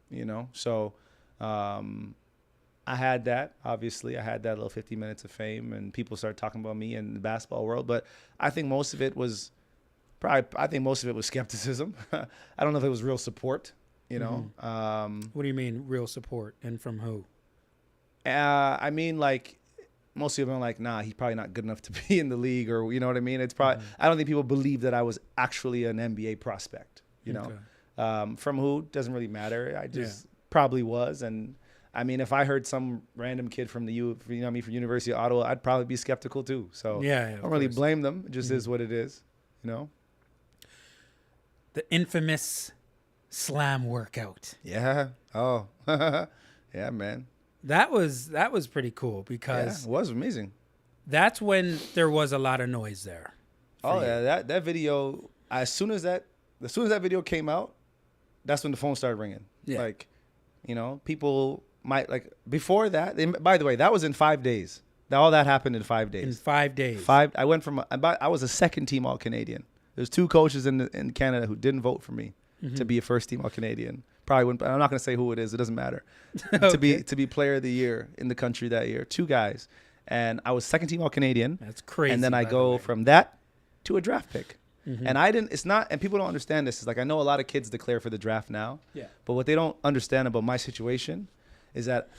Speaker 2: You know, so I had that. Obviously, I had that little 50 minutes of fame, and people started talking about me in the basketball world. But I think most of it was skepticism. I don't know if it was real support. You know.
Speaker 1: What do you mean real support, and from who?
Speaker 2: I mean, like, most people are like, nah, he's probably not good enough to be in the league, or you know what I mean. It's probably I don't think people believe that I was actually an NBA prospect. You know, from who doesn't really matter. I just probably was, and I mean, if I heard some random kid from from University of Ottawa, I'd probably be skeptical too. So I don't really blame them. It just is what it is, you know.
Speaker 1: The infamous slam workout.
Speaker 2: Yeah. Oh, yeah, man.
Speaker 1: That was pretty cool because
Speaker 2: it was amazing.
Speaker 1: That's when there was a lot of noise there.
Speaker 2: Oh yeah, that video. As soon as that video came out, that's when the phone started ringing.
Speaker 1: Yeah.
Speaker 2: Like, you know, people might like before that. By the way, that was in 5 days. All that happened in 5 days.
Speaker 1: In 5 days.
Speaker 2: I went from I was a second team All Canadian. There's 2 coaches in Canada who didn't vote for me to be a first team All Canadian. Probably wouldn't. I'm not going to say who it is. It doesn't matter.
Speaker 1: Okay.
Speaker 2: to be player of the year in the country that year. 2 guys, and I was second team All Canadian.
Speaker 1: That's crazy.
Speaker 2: And then I go from that to a draft pick. And I didn't. It's not. And people don't understand this. It's like I know a lot of kids declare for the draft now.
Speaker 1: Yeah.
Speaker 2: But what they don't understand about my situation is that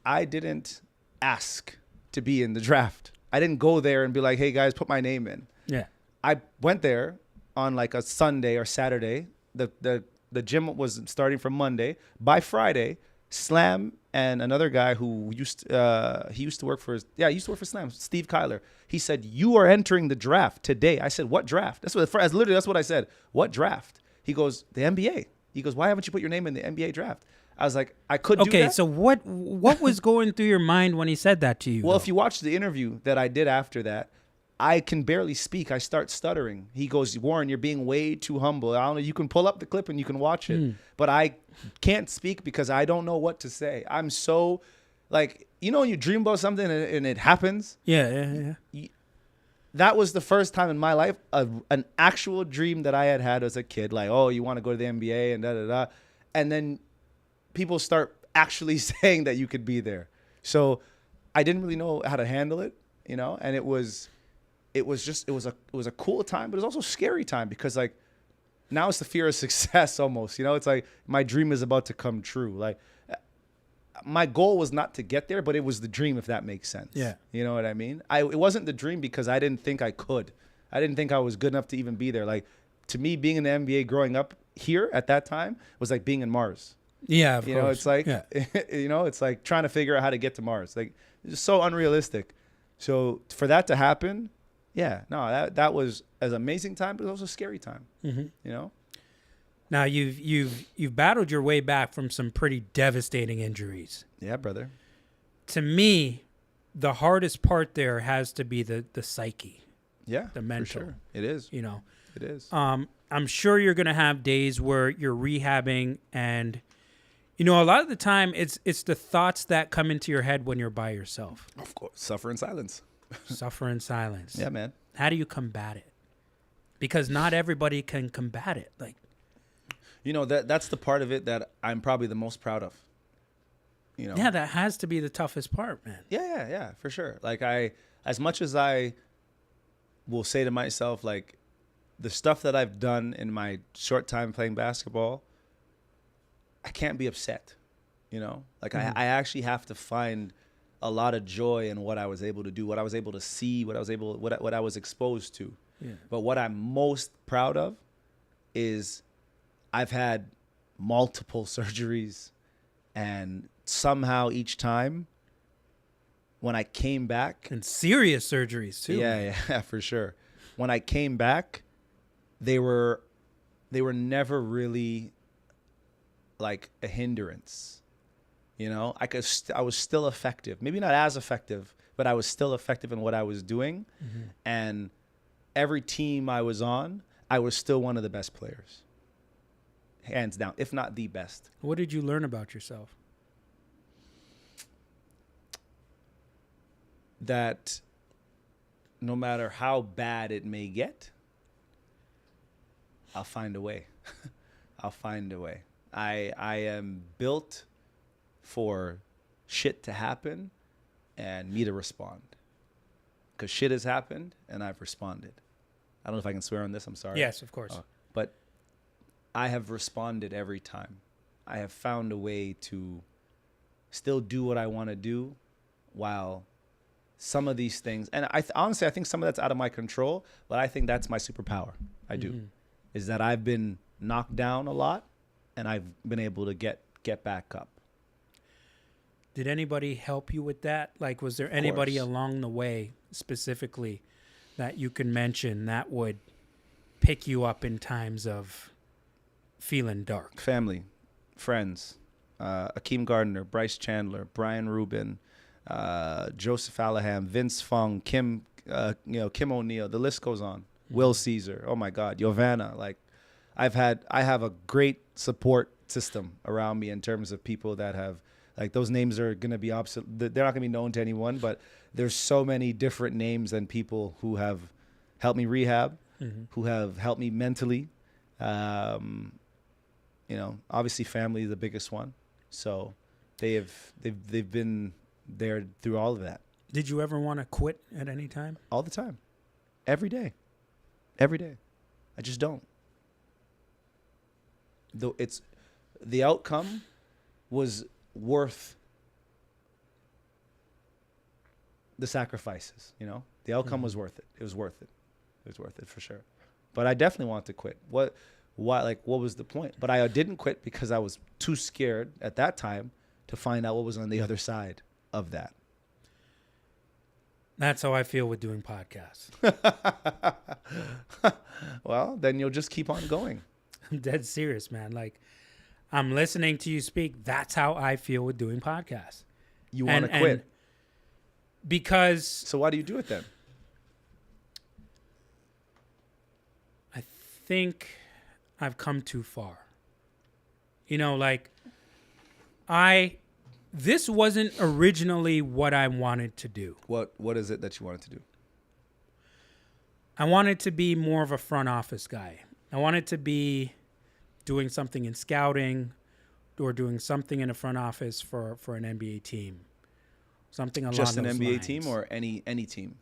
Speaker 2: I didn't ask to be in the draft. I didn't go there and be like, hey guys, put my name in.
Speaker 1: Yeah.
Speaker 2: I went there on like a Sunday or Saturday. The gym was starting from Monday. By Friday, Slam and another guy who used to work for Slam, Steve Kyler. He said, "You are entering the draft today." I said, "What draft?" That's what I said. "What draft?" He goes, "The NBA." He goes, "Why haven't you put your name in the NBA draft?" I was like, I could do that.
Speaker 1: Okay, so what was going through your mind when he said that to you?
Speaker 2: Well,
Speaker 1: though?
Speaker 2: if you watch the interview that I did after that, I can barely speak. I start stuttering. He goes, "Warren, you're being way too humble." I don't know. You can pull up the clip and you can watch it. But I can't speak because I don't know what to say. I'm so, like, you know when you dream about something and it happens?
Speaker 1: Yeah.
Speaker 2: That was the first time in my life an actual dream that I had as a kid. Like, oh, you want to go to the NBA and da-da-da. And then people start actually saying that you could be there. So I didn't really know how to handle it, you know, and it was a cool time, but it was also a scary time because like now it's the fear of success almost, you know, it's like my dream is about to come true. Like my goal was not to get there, but it was the dream, if that makes sense.
Speaker 1: Yeah.
Speaker 2: You know what I mean? It wasn't the dream because I didn't think I could. I didn't think I was good enough to even be there. Like to me, being in the NBA growing up here at that time was like being in Mars.
Speaker 1: Yeah, of course.
Speaker 2: You know, it's like,
Speaker 1: yeah.
Speaker 2: you know, it's like trying to figure out how to get to Mars. Like, it's just so unrealistic. So for that to happen, yeah, no, that was an amazing time, but it was also a scary time. You know.
Speaker 1: Now you've battled your way back from some pretty devastating injuries.
Speaker 2: Yeah, brother.
Speaker 1: To me, the hardest part there has to be the psyche.
Speaker 2: Yeah,
Speaker 1: the mental.
Speaker 2: for sure. It is.
Speaker 1: You know,
Speaker 2: it is.
Speaker 1: I'm sure you're gonna have days where you're rehabbing and. You know, a lot of the time, it's the thoughts that come into your head when you're by yourself.
Speaker 2: Of course, suffer in silence.
Speaker 1: Suffer in silence.
Speaker 2: Yeah, man.
Speaker 1: How do you combat it? Because not everybody can combat it. Like,
Speaker 2: you know, that's the part of it that I'm probably the most proud of. You know.
Speaker 1: Yeah, that has to be the toughest part, man.
Speaker 2: Yeah, for sure. Like as much as I will say to myself, like, the stuff that I've done in my short time playing basketball, I can't be upset, you know? Like, I actually have to find a lot of joy in what I was able to do, what I was able to see, what I was exposed to.
Speaker 1: Yeah.
Speaker 2: But what I'm most proud of is I've had multiple surgeries, and somehow each time when I came back...
Speaker 1: And serious surgeries, too.
Speaker 2: Yeah, for sure. When I came back, they were never really... like a hindrance, you know. I was still effective, maybe not as effective, but I was still effective in what I was doing. And every team I was on, I was still one of the best players, hands down, if not the best.
Speaker 1: What did you learn about yourself?
Speaker 2: That no matter how bad it may get, I'll find a way. I'll find a way. I am built for shit to happen and me to respond. Because shit has happened and I've responded. I don't know if I can swear on this. I'm sorry.
Speaker 1: Yes, of course.
Speaker 2: But I have responded every time. I have found a way to still do what I want to do while some of these things, and honestly, I think some of that's out of my control, but I think that's my superpower. I do. Is that I've been knocked down a lot and I've been able to get back up.
Speaker 1: Did anybody help you with that? Like, was there anybody along the way specifically that you can mention that would pick you up in times of feeling dark?
Speaker 2: Family, friends, Akeem Gardner, Bryce Chandler, Brian Rubin, Joseph Alaham, Vince Fung, Kim O'Neal. The list goes on. Will Caesar. Oh my God, Giovanna. Like, I have a great support system around me in terms of people that have, like, those names are going to be obsolete. They're not going to be known to anyone, but there's so many different names and people who have helped me rehab, who have helped me mentally. Obviously family is the biggest one. So they've been there through all of that.
Speaker 1: Did you ever want to quit at any time?
Speaker 2: All the time. Every day. I just don't. Though the outcome was worth the sacrifices, The outcome was worth it. It was worth it for sure. But I definitely wanted to quit. What was the point? But I didn't quit because I was too scared at that time to find out what was on the other side of that.
Speaker 1: That's how I feel with doing podcasts.
Speaker 2: Well, then you'll just keep on going.
Speaker 1: I'm dead serious, man. Like, I'm listening to you speak. That's how I feel with doing podcasts.
Speaker 2: You want to quit?
Speaker 1: Because...
Speaker 2: So why do you do it then?
Speaker 1: I think I've come too far. This wasn't originally what I wanted to do.
Speaker 2: What is it that you wanted to do?
Speaker 1: I wanted to be more of a front office guy. I wanted to be doing something in scouting or doing something in a front office for an NBA team. Something along those lines.
Speaker 2: Just an NBA team or any team?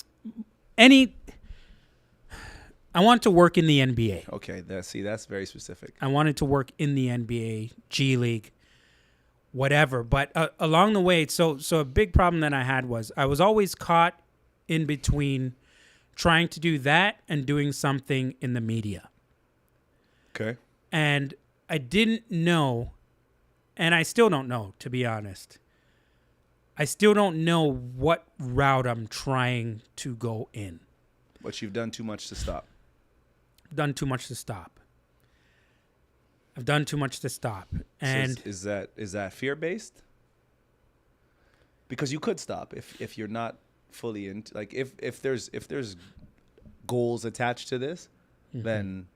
Speaker 1: I want to work in the NBA.
Speaker 2: Okay, that's very specific.
Speaker 1: I wanted to work in the NBA, G League, whatever. But along the way, so a big problem that I had was I was always caught in between trying to do that and doing something in the media.
Speaker 2: Okay.
Speaker 1: And I didn't know, and I still don't know, to be honest. I still don't know what route I'm trying to go in.
Speaker 2: But you've done too much to stop.
Speaker 1: I've done too much to stop. And
Speaker 2: so is that fear-based? Because you could stop if you're not fully in, like, if there's goals attached to this, then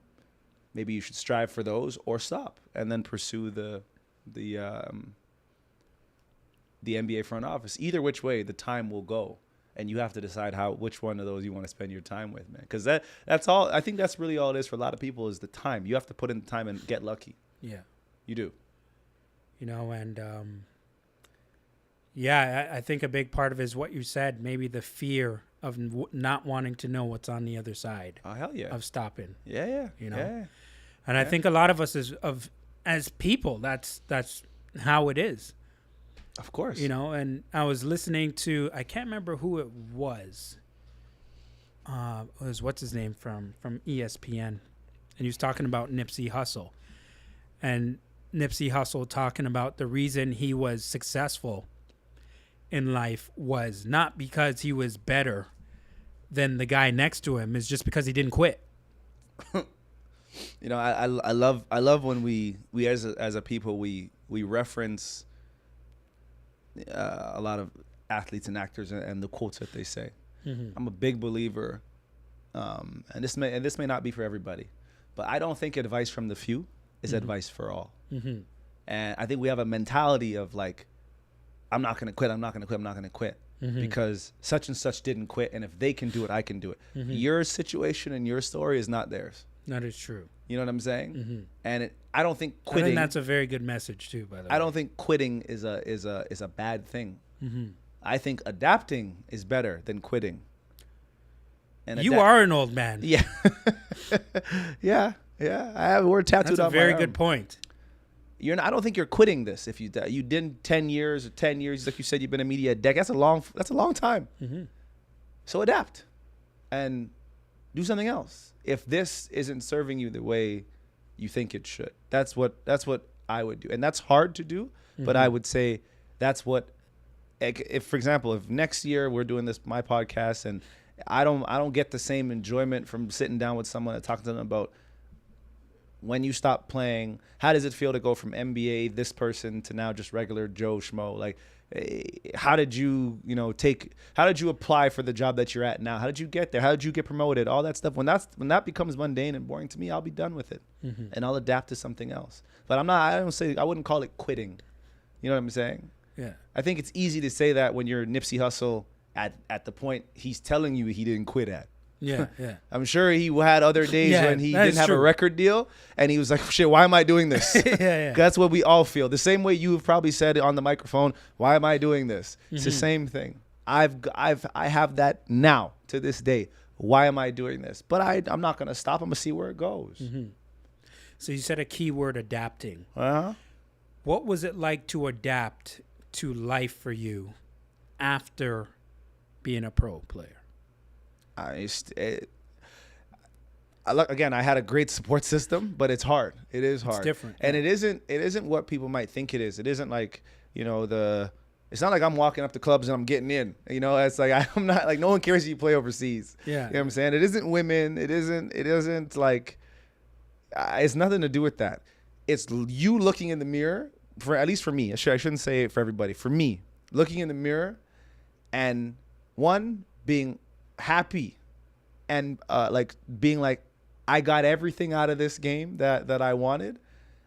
Speaker 2: maybe you should strive for those or stop and then pursue the NBA front office. Either which way, the time will go, and you have to decide which one of those you want to spend your time with, man. Because that's all. I think that's really all it is for a lot of people is the time. You have to put in the time and get lucky.
Speaker 1: Yeah,
Speaker 2: you do.
Speaker 1: I think a big part of it is what you said. Maybe the fear of not wanting to know what's on the other side.
Speaker 2: Oh, hell yeah.
Speaker 1: Of stopping.
Speaker 2: Yeah.
Speaker 1: Yeah. And I think a lot of us as people, that's how it is.
Speaker 2: Of course.
Speaker 1: And I was listening to, I can't remember who it was. It was what's his name from ESPN, and he was talking about Nipsey Hussle, and Nipsey Hussle talking about the reason he was successful in life was not because he was better than the guy next to him, is just because he didn't quit.
Speaker 2: I love when we as a people we reference a lot of athletes and actors and the quotes that they say. I'm a big believer, and this may not be for everybody, but I don't think advice from the few is advice for all. And I think we have a mentality of like, I'm not gonna quit because such and such didn't quit, and if they can do it, I can do it. Your situation and your story is not theirs.
Speaker 1: That is true.
Speaker 2: You know what I'm saying? And I don't think quitting.
Speaker 1: I think that's a very good message too. By the way,
Speaker 2: I don't think quitting is a bad thing. I think adapting is better than quitting. And
Speaker 1: you are an old man.
Speaker 2: Yeah, yeah. I have a word tattooed
Speaker 1: on my arm. That's a very good point.
Speaker 2: I don't think you're quitting this. If you did 10 years, like you said, you've been in media a decade. That's a long time. So adapt and do something else. If this isn't serving you the way you think it should, that's what I would do, and that's hard to do. But I would say that's what. If, for example, if next year we're doing my podcast and I don't get the same enjoyment from sitting down with someone and talking to them about when you stop playing, how does it feel to go from NBA, this person, to now just regular Joe Schmo? Like, how did you, how did you apply for the job that you're at now? How did you get there? How did you get promoted? All that stuff. When that becomes mundane and boring to me, I'll be done with it, and I'll adapt to something else. But I wouldn't call it quitting. You know what I'm saying?
Speaker 1: Yeah.
Speaker 2: I think it's easy to say that when you're Nipsey Hussle at the point he's telling you he didn't quit at.
Speaker 1: Yeah.
Speaker 2: I'm sure he had other days when he didn't have a record deal and he was like, shit, why am I doing this?
Speaker 1: Yeah.
Speaker 2: That's what we all feel. The same way you've probably said on the microphone, why am I doing this? It's the same thing. I have that now to this day. Why am I doing this? But I'm not going to stop. I'm going to see where it goes.
Speaker 1: So you said a key word, adapting.
Speaker 2: Uh-huh.
Speaker 1: What was it like to adapt to life for you after being a pro player?
Speaker 2: Again, I had a great support system, but it's hard. It is hard.
Speaker 1: It's different.
Speaker 2: And it isn't what people might think it is. It isn't like, it's not like I'm walking up to clubs and I'm getting in. It's like I'm not like, no one cares if you play overseas.
Speaker 1: Yeah.
Speaker 2: You know what I'm saying? It isn't women. It isn't like, it's nothing to do with that. It's you looking in the mirror, at least for me. I shouldn't say it for everybody. For me, looking in the mirror and being happy and being like, I got everything out of this game that I wanted.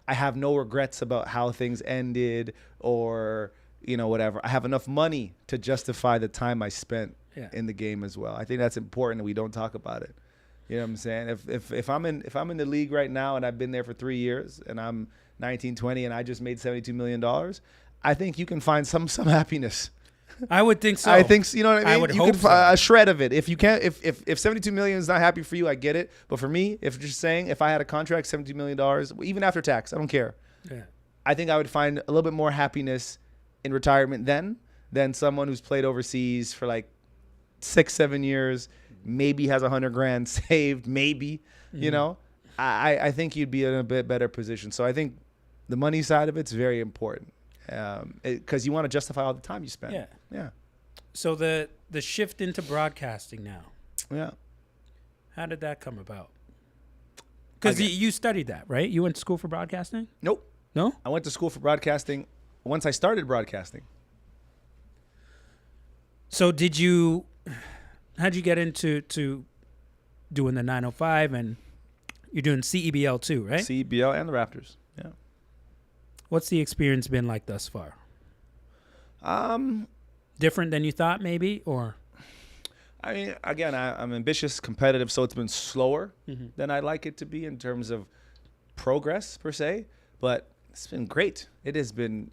Speaker 2: I have no regrets about how things ended or, whatever. I have enough money to justify the time I spent in the game as well. I think that's important that we don't talk about it. You know what I'm saying? If I'm in the league right now and I've been there for 3 years and I'm 19, 20 and I just made $72 million, I think you can find some happiness.
Speaker 1: I would think so.
Speaker 2: I think, you know what I mean?
Speaker 1: I would
Speaker 2: you
Speaker 1: hope
Speaker 2: can
Speaker 1: so.
Speaker 2: A shred of it. If you can't, if 72 million is not happy for you, I get it. But for me, if I had a contract, $72 million, even after tax, I don't care.
Speaker 1: Yeah.
Speaker 2: I think I would find a little bit more happiness in retirement than someone who's played overseas for like 6-7 years, maybe has $100,000 saved, maybe, I think you'd be in a bit better position. So I think the money side of it's very important. Because you want to justify all the time you spend. Yeah.
Speaker 1: So the shift into broadcasting now.
Speaker 2: Yeah.
Speaker 1: How did that come about? Because you studied that, right? You went to school for broadcasting?
Speaker 2: Nope.
Speaker 1: No?
Speaker 2: I went to school for broadcasting once I started broadcasting.
Speaker 1: So how'd you get into doing the 905 and you're doing CEBL too, right?
Speaker 2: CEBL and the Raptors. Yeah.
Speaker 1: What's the experience been like thus far? Different than you thought, maybe, or?
Speaker 2: I mean, again, I'm ambitious, competitive, so it's been slower than I'd like it to be in terms of progress per se. But it's been great. It has been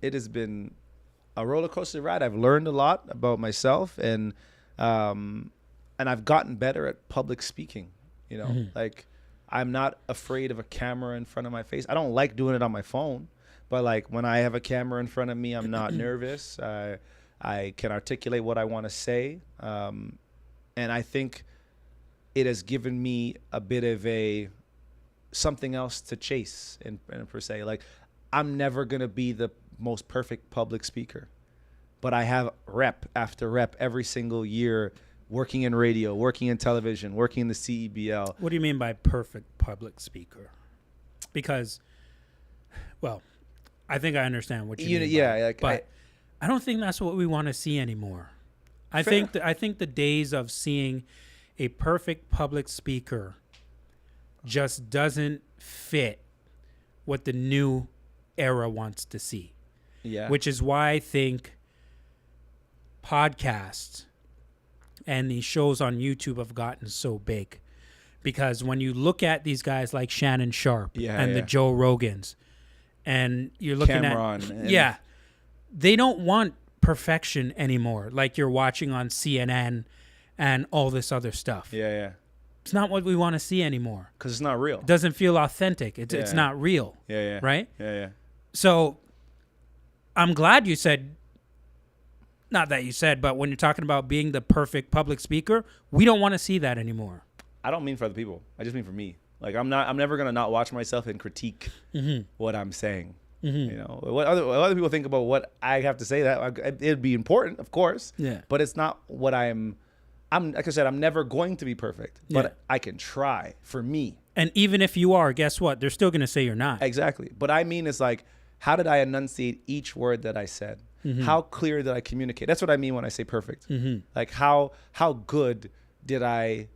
Speaker 2: a roller coaster ride. I've learned a lot about myself, and I've gotten better at public speaking. Like I'm not afraid of a camera in front of my face. I don't like doing it on my phone. But like when I have a camera in front of me, I'm not nervous. I can articulate what I want to say. And I think it has given me a bit of something else to chase in per se. Like I'm never going to be the most perfect public speaker, but I have rep after rep every single year working in radio, working in television, working in the CEBL.
Speaker 1: What do you mean by perfect public speaker? Because, well, I think I understand what you mean.
Speaker 2: Yeah,
Speaker 1: but I don't think that's what we want to see anymore. I think the days of seeing a perfect public speaker just doesn't fit what the new era wants to see.
Speaker 2: Yeah.
Speaker 1: Which is why I think podcasts and these shows on YouTube have gotten so big. Because when you look at these guys like Shannon Sharp and the Joe Rogans, and you're looking at they don't want perfection anymore, like you're watching on CNN and all this other stuff.
Speaker 2: Yeah.
Speaker 1: It's not what we want to see anymore.
Speaker 2: Because it's not real.
Speaker 1: It doesn't feel authentic. It's not real.
Speaker 2: Yeah.
Speaker 1: Right?
Speaker 2: Yeah.
Speaker 1: So I'm glad you said, not that you said, but when you're talking about being the perfect public speaker, we don't want to see that anymore.
Speaker 2: I don't mean for other people. I just mean for me. Like I'm never going to not watch myself and critique what I'm saying. What other people think about what I have to say, that it'd be important, of course.
Speaker 1: Yeah.
Speaker 2: But it's not what I'm like I said, I'm never going to be perfect, but
Speaker 1: Yeah.
Speaker 2: I can try for me.
Speaker 1: And even if you are, guess what? They're still going to say you're not.
Speaker 2: Exactly. But I mean, it's like, how did I enunciate each word that I said? How clear did I communicate? That's what I mean when I say perfect. Like how good did I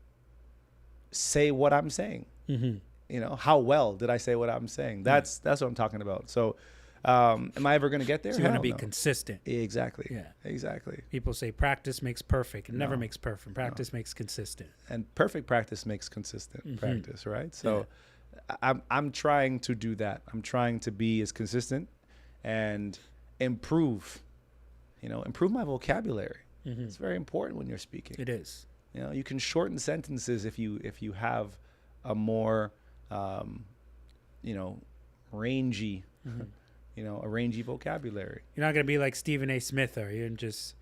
Speaker 2: say what I'm saying? You know, how well did I say what I'm saying? That's what I'm talking about. So, am I ever going to get there?
Speaker 1: So you want to be consistent.
Speaker 2: Exactly.
Speaker 1: Yeah.
Speaker 2: Exactly.
Speaker 1: People say practice makes perfect. It never makes perfect. Practice makes consistent.
Speaker 2: And perfect practice makes consistent practice, right? So I'm trying to do that. I'm trying to be as consistent and improve my vocabulary. It's very important when you're speaking.
Speaker 1: It is.
Speaker 2: You know, you can shorten sentences if you have a more, rangy, a rangy vocabulary.
Speaker 1: You're not going to be like Stephen A. Smith, are you? And just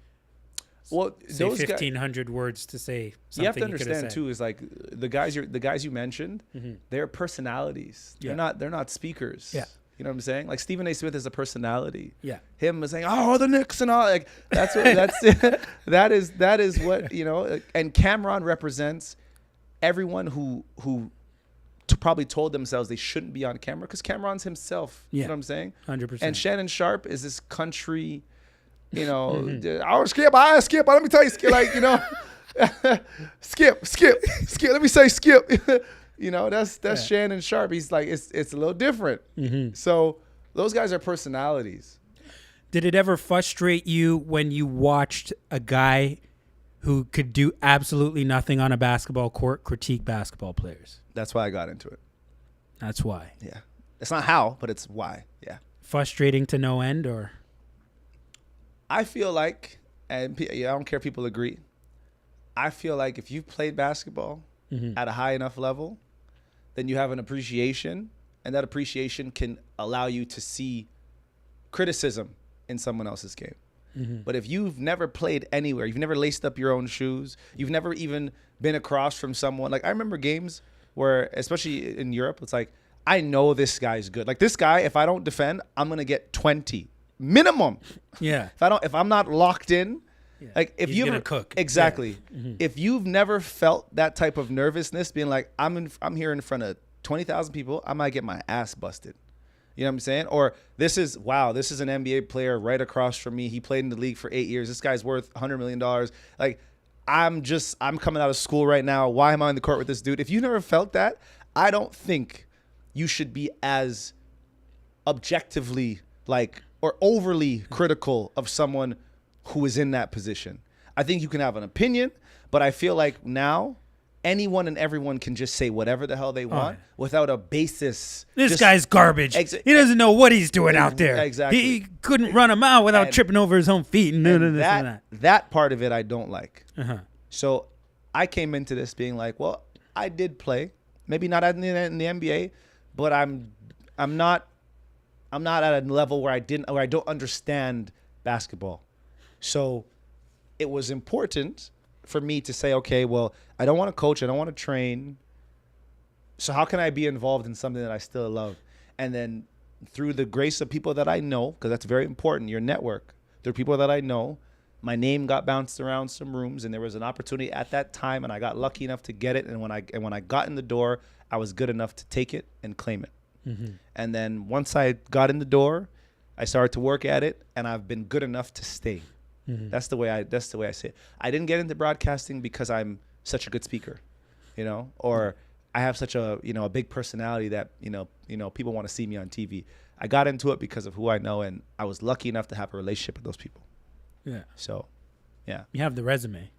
Speaker 1: say
Speaker 2: those
Speaker 1: 1,500 words to say something
Speaker 2: you have to
Speaker 1: could've
Speaker 2: understand
Speaker 1: said.
Speaker 2: too is like the guys you mentioned, they're personalities. They're not speakers.
Speaker 1: Yeah.
Speaker 2: You know what I'm saying? Like Stephen A. Smith is a personality.
Speaker 1: Yeah.
Speaker 2: Him saying, "Oh, the Knicks and all." Like that is what, and Cameron represents everyone who probably told themselves they shouldn't be on camera because Cameron's himself.
Speaker 1: Yeah.
Speaker 2: You know what I'm saying?
Speaker 1: 100%.
Speaker 2: And Shannon Sharp is this country, I skip. Let me tell you, skip. Like, skip. Let me say skip. That's Shannon Sharp. He's like, it's a little different. So those guys are personalities.
Speaker 1: Did it ever frustrate you when you watched a guy who could do absolutely nothing on a basketball court critique basketball players?
Speaker 2: That's why I got into it.
Speaker 1: That's why.
Speaker 2: Yeah. It's not how, but it's why. Yeah.
Speaker 1: Frustrating to no end, or?
Speaker 2: I feel like, and I don't care if people agree, I feel like if you've played basketball at a high enough level, then you have an appreciation, and that appreciation can allow you to see criticism in someone else's game. But if you've never played anywhere, you've never laced up your own shoes, you've never even been across from someone. Like I remember games where, especially in Europe, it's like, I know this guy's good. Like this guy, if I don't defend, I'm going to get 20 minimum.
Speaker 1: Yeah.
Speaker 2: If I'm not locked in, like if
Speaker 1: you're gonna cook.
Speaker 2: Exactly. Yeah. If you've never felt that type of nervousness, being like, I'm here in front of 20,000 people, I might get my ass busted. You know what I'm saying? Or this is an NBA player right across from me. He played in the league for 8 years. This guy's worth $100 million. Like I'm coming out of school right now. Why am I on the court with this dude? If you never felt that, I don't think you should be as objectively or overly critical of someone who is in that position. I think you can have an opinion, but I feel like now anyone and everyone can just say whatever the hell they want without a basis.
Speaker 1: This guy's garbage. He doesn't know what he's doing out there.
Speaker 2: Exactly.
Speaker 1: He couldn't run a mile without tripping over his own feet. And
Speaker 2: that part of it I don't like. So I came into this being like, well, I did play, maybe not in the NBA, but I'm not at a level where I don't understand basketball. So it was important for me to say, okay, well, I don't want to coach, I don't want to train. So how can I be involved in something that I still love? And then through the grace of people that I know, because that's very important, your network, through people that I know, my name got bounced around some rooms, and there was an opportunity at that time, and I got lucky enough to get it. And when I got in the door, I was good enough to take it and claim it. And then once I got in the door, I started to work at it, and I've been good enough to stay. That's the way I say it. I didn't get into broadcasting because I'm such a good speaker, or I have such a a big personality that people want to see me on TV. I got into it because of who I know, and I was lucky enough to have a relationship with those people.
Speaker 1: Yeah.
Speaker 2: So, yeah.
Speaker 1: You have the resume.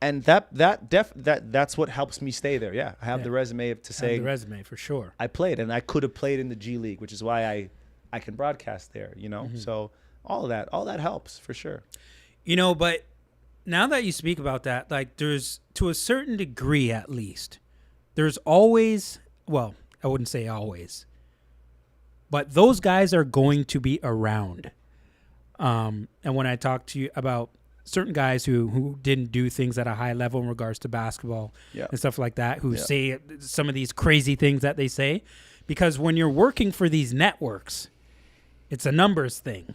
Speaker 2: And that's what helps me stay there. Yeah, I have the resume to say.
Speaker 1: The resume for sure.
Speaker 2: I played, and I could have played in the G League, which is why I can broadcast there. So all that helps for sure.
Speaker 1: But now that you speak about that, like there's, to a certain degree at least, there's always, well, I wouldn't say always, but those guys are going to be around. And when I talk to you about certain guys who didn't do things at a high level in regards to basketball and stuff like that, who say some of these crazy things that they say, because when you're working for these networks, it's a numbers thing.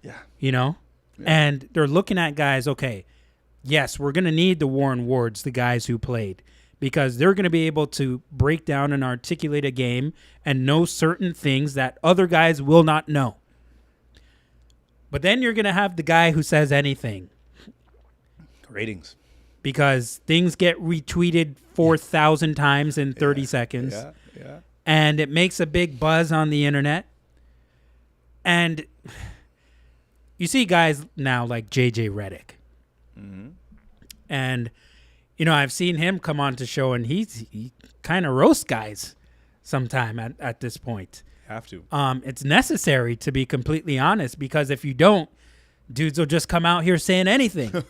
Speaker 2: Yeah.
Speaker 1: And they're looking at guys, okay, yes, we're going to need the Warren Wards, the guys who played, because they're going to be able to break down and articulate a game and know certain things that other guys will not know. But then you're going to have the guy who says anything.
Speaker 2: Ratings.
Speaker 1: Because things get retweeted 4,000 times in 30 seconds.
Speaker 2: Yeah.
Speaker 1: And it makes a big buzz on the internet. And you see guys now like JJ Redick.
Speaker 2: Mm-hmm.
Speaker 1: And, you know, I've seen him come on to show, and he kind of roasts guys sometime at this point.
Speaker 2: Have to.
Speaker 1: It's necessary, to be completely honest, because if you don't, dudes will just come out here saying anything.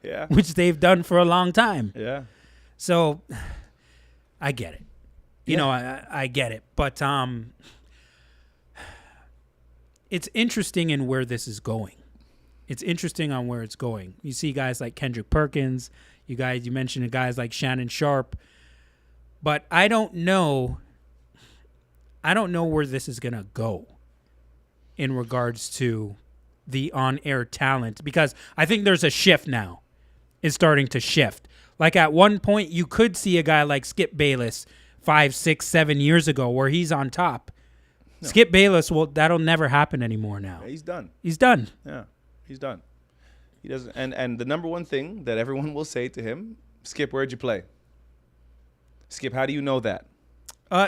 Speaker 2: Yeah.
Speaker 1: Which they've done for a long time.
Speaker 2: Yeah.
Speaker 1: So I get it. You know, I get it. But it's interesting in where this is going. It's interesting on where it's going. You see guys like Kendrick Perkins. You mentioned guys like Shannon Sharp. But I don't know where this is going to go in regards to the on-air talent, because I think there's a shift now. It's starting to shift. Like at one point, you could see a guy like Skip Bayless 5, 6, 7 years ago where he's on top. No. Skip Bayless, well, that'll never happen anymore now.
Speaker 2: Yeah, he's done.
Speaker 1: He's done.
Speaker 2: Yeah, he's done. He doesn't. And the number one thing that everyone will say to him, Skip, where'd you play? Skip, how do you know that?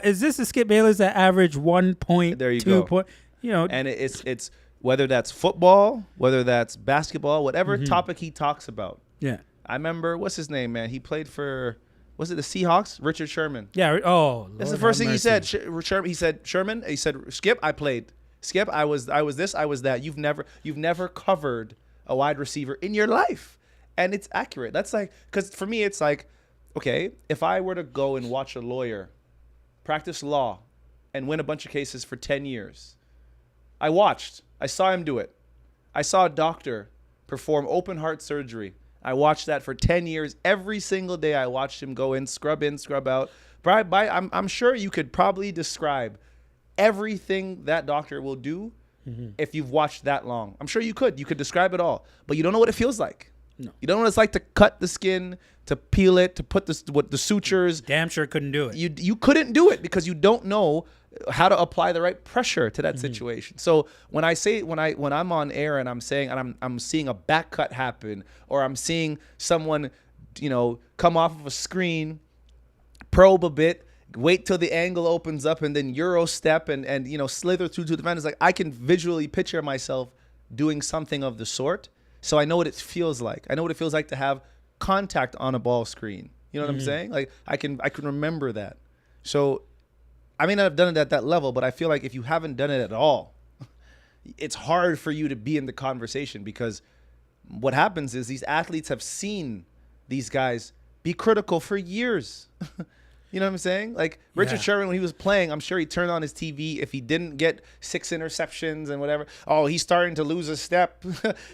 Speaker 1: Is this a Skip Bayless that averaged 1.2
Speaker 2: there you go.
Speaker 1: point? You know,
Speaker 2: and it's whether that's football, whether that's basketball, whatever topic he talks about.
Speaker 1: Yeah.
Speaker 2: I remember, what's his name, man? He played for, was it the Seahawks? Richard Sherman.
Speaker 1: Yeah. Oh,
Speaker 2: that's the first thing he said. He said, Sherman. He said, Skip, I played. Skip, I was this, I was that. You've never covered a wide receiver in your life, and it's accurate. That's like, because for me, it's like, okay, if I were to go and watch a lawyer practice law and win a bunch of cases for 10 years, I saw him do it. I saw a doctor perform open heart surgery. I watched that for 10 years. Every single day I watched him go in, scrub out. I'm sure you could probably describe everything that doctor will do if you've watched that long. I'm sure you could. You could describe it all. But you don't know what it feels like. No. You don't know what it's like to cut the skin, to peel it, to put the sutures.
Speaker 1: Damn sure couldn't do it.
Speaker 2: You couldn't do it because you don't know how to apply the right pressure to that situation. So when I'm on air and I'm saying, and I'm seeing a back cut happen, or I'm seeing someone, come off of a screen, probe a bit, wait till the angle opens up, and then Euro step and slither through to the defenders, like I can visually picture myself doing something of the sort. So I know what it feels like. I know what it feels like to have contact on a ball screen. You know what I'm saying? Like I can remember that. So I may not have done it at that level, but I feel like if you haven't done it at all, it's hard for you to be in the conversation, because what happens is these athletes have seen these guys be critical for years. You know what I'm saying? Like Richard Sherman, when he was playing, I'm sure he turned on his TV. If he didn't get 6 interceptions and whatever, oh, he's starting to lose a step.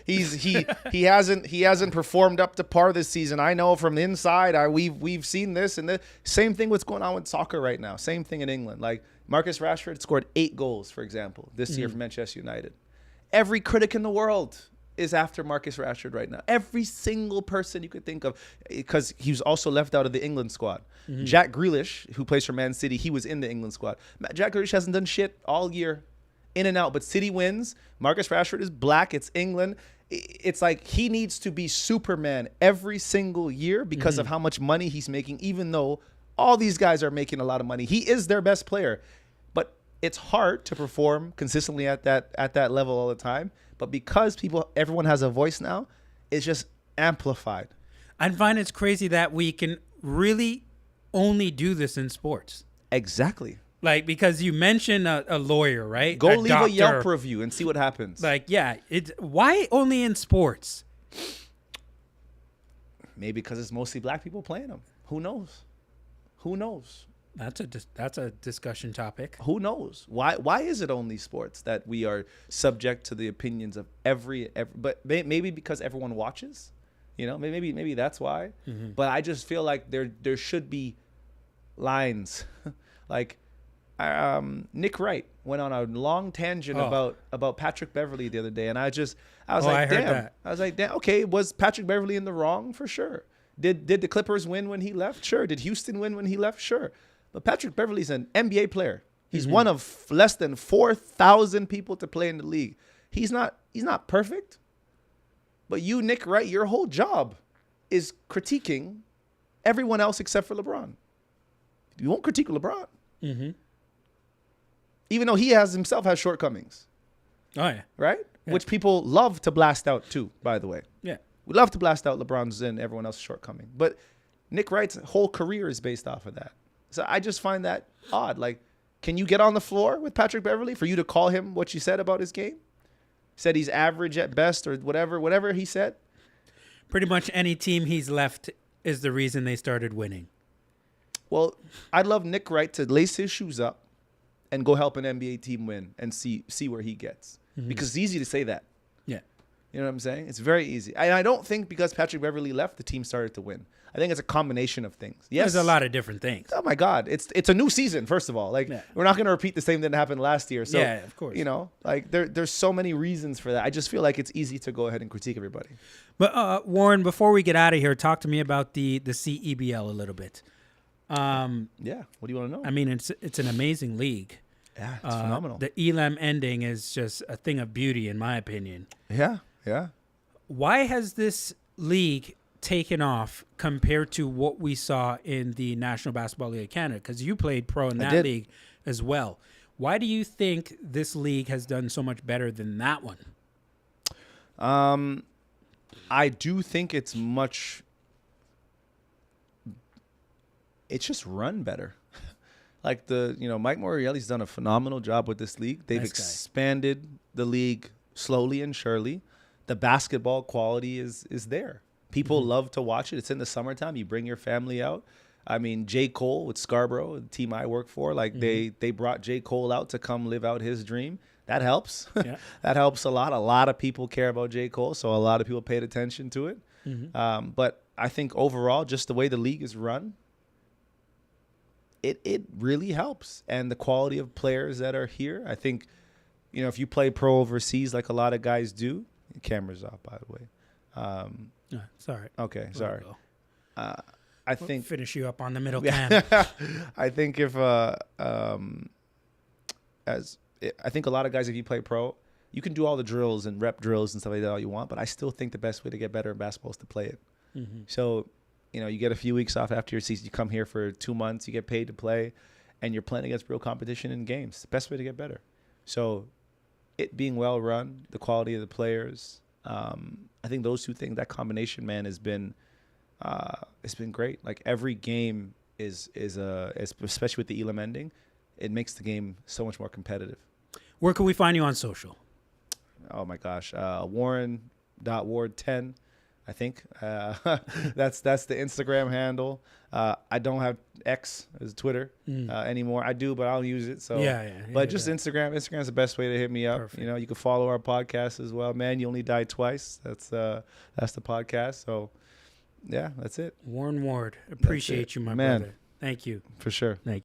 Speaker 2: he hasn't performed up to par this season. I know from the inside. We've seen this and the same thing. What's going on with soccer right now? Same thing in England. Like Marcus Rashford scored 8 goals, for example, this year for Manchester United. Every critic in the world is after Marcus Rashford right now. Every single person you could think of, because he was also left out of the England squad. Jack Grealish, who plays for Man City, he was in the England squad. Jack Grealish hasn't done shit all year, in and out, but City wins. Marcus Rashford is black. It's England. It's like he needs to be Superman every single year because of how much money he's making, even though all these guys are making a lot of money. He is their best player, but it's hard to perform consistently at that level all the time. But because everyone has a voice now, it's just amplified.
Speaker 1: I find it's crazy that we can really only do this in sports.
Speaker 2: Exactly.
Speaker 1: Like, because you mentioned a lawyer, right?
Speaker 2: Go leave a Yelp review and see what happens.
Speaker 1: Like, yeah. Why only in sports?
Speaker 2: Maybe because it's mostly black people playing them. Who knows?
Speaker 1: That's a discussion topic.
Speaker 2: Who knows? Why is it only sports that we are subject to the opinions of every but maybe because everyone watches, maybe that's why. But I just feel like there should be lines. Like Nick Wright went on a long tangent about Patrick Beverley the other day, and I was
Speaker 1: I heard that.
Speaker 2: I was like, damn. Okay, was Patrick Beverley in the wrong? For sure. Did the Clippers win when he left? Sure. Did Houston win when he left? Sure. But Patrick Beverley's an NBA player. He's one of less than 4,000 people to play in the league. He's not perfect. But you, Nick Wright, your whole job is critiquing everyone else except for LeBron. You won't critique LeBron. Mm-hmm. Even though he himself has shortcomings.
Speaker 1: Oh, yeah.
Speaker 2: Right?
Speaker 1: Yeah.
Speaker 2: Which people love to blast out too, by the way.
Speaker 1: Yeah.
Speaker 2: We love to blast out LeBron's and everyone else's shortcoming. But Nick Wright's whole career is based off of that. So I just find that odd. Like, can you get on the floor with Patrick Beverley for you to call him what you said about his game? Said he's average at best or whatever he said?
Speaker 1: Pretty much any team he's left is the reason they started winning.
Speaker 2: Well, I'd love Nick Wright to lace his shoes up and go help an NBA team win and see where he gets. Mm-hmm. Because it's easy to say that.
Speaker 1: Yeah.
Speaker 2: You know what I'm saying? It's very easy. And I don't think because Patrick Beverley left, the team started to win. I think it's a combination of things. Yes.
Speaker 1: There's a lot of different things.
Speaker 2: Oh, my God. It's a new season, first of all. Like, we're not going to repeat the same thing that happened last year. So,
Speaker 1: yeah, of course.
Speaker 2: You know, like, there's so many reasons for that. I just feel like it's easy to go ahead and critique everybody.
Speaker 1: But, Warren, before we get out of here, talk to me about the CEBL a little bit.
Speaker 2: Yeah. What do you want to know?
Speaker 1: I mean, it's an amazing league.
Speaker 2: Yeah, it's phenomenal.
Speaker 1: The Elam ending is just a thing of beauty, in my opinion.
Speaker 2: Yeah.
Speaker 1: Why has this league taken off compared to what we saw in the National Basketball League of Canada? Because you played pro in that league as well. Why do you think this league has done so much better than that one?
Speaker 2: I do think it's just run better. Like Mike Morreale's done a phenomenal job with this league. They've expanded the league slowly and surely. The basketball quality is there. People love to watch it. It's in the summertime. You bring your family out. I mean, J. Cole with Scarborough, the team I work for, like they brought J. Cole out to come live out his dream. That helps. Yeah. That helps a lot. A lot of people care about J. Cole, so a lot of people paid attention to it. Mm-hmm. But I think overall, just the way the league is run, it really helps. And the quality of players that are here, I think, if you play pro overseas like a lot of guys do, the camera's off, by the way.
Speaker 1: Sorry.
Speaker 2: Okay, sorry. I think
Speaker 1: finish you up on the middle cam.
Speaker 2: I think I think a lot of guys, if you play pro, you can do all the drills and rep drills and stuff like that all you want, but I still think the best way to get better in basketball is to play it. Mm-hmm. So, you get a few weeks off after your season. You come here for 2 months, you get paid to play, and you're playing against real competition in games. It's the best way to get better. So it being well run, the quality of the players, I think those two things, that combination, man, has been it's been great. Like every game is especially with the Elam ending, it makes the game so much more competitive.
Speaker 1: Where can we find you on social?
Speaker 2: Oh my gosh, Warren.Ward10, I think. That's the Instagram handle. I don't have X as Twitter anymore. I do, but I don't use it. So But just Instagram. Instagram's the best way to hit me up. Perfect. You can follow our podcast as well. Man, you only die twice. That's the podcast. So yeah, that's it.
Speaker 1: Warren Ward, appreciate you, my brother. Thank you.
Speaker 2: For sure.
Speaker 1: Thank you.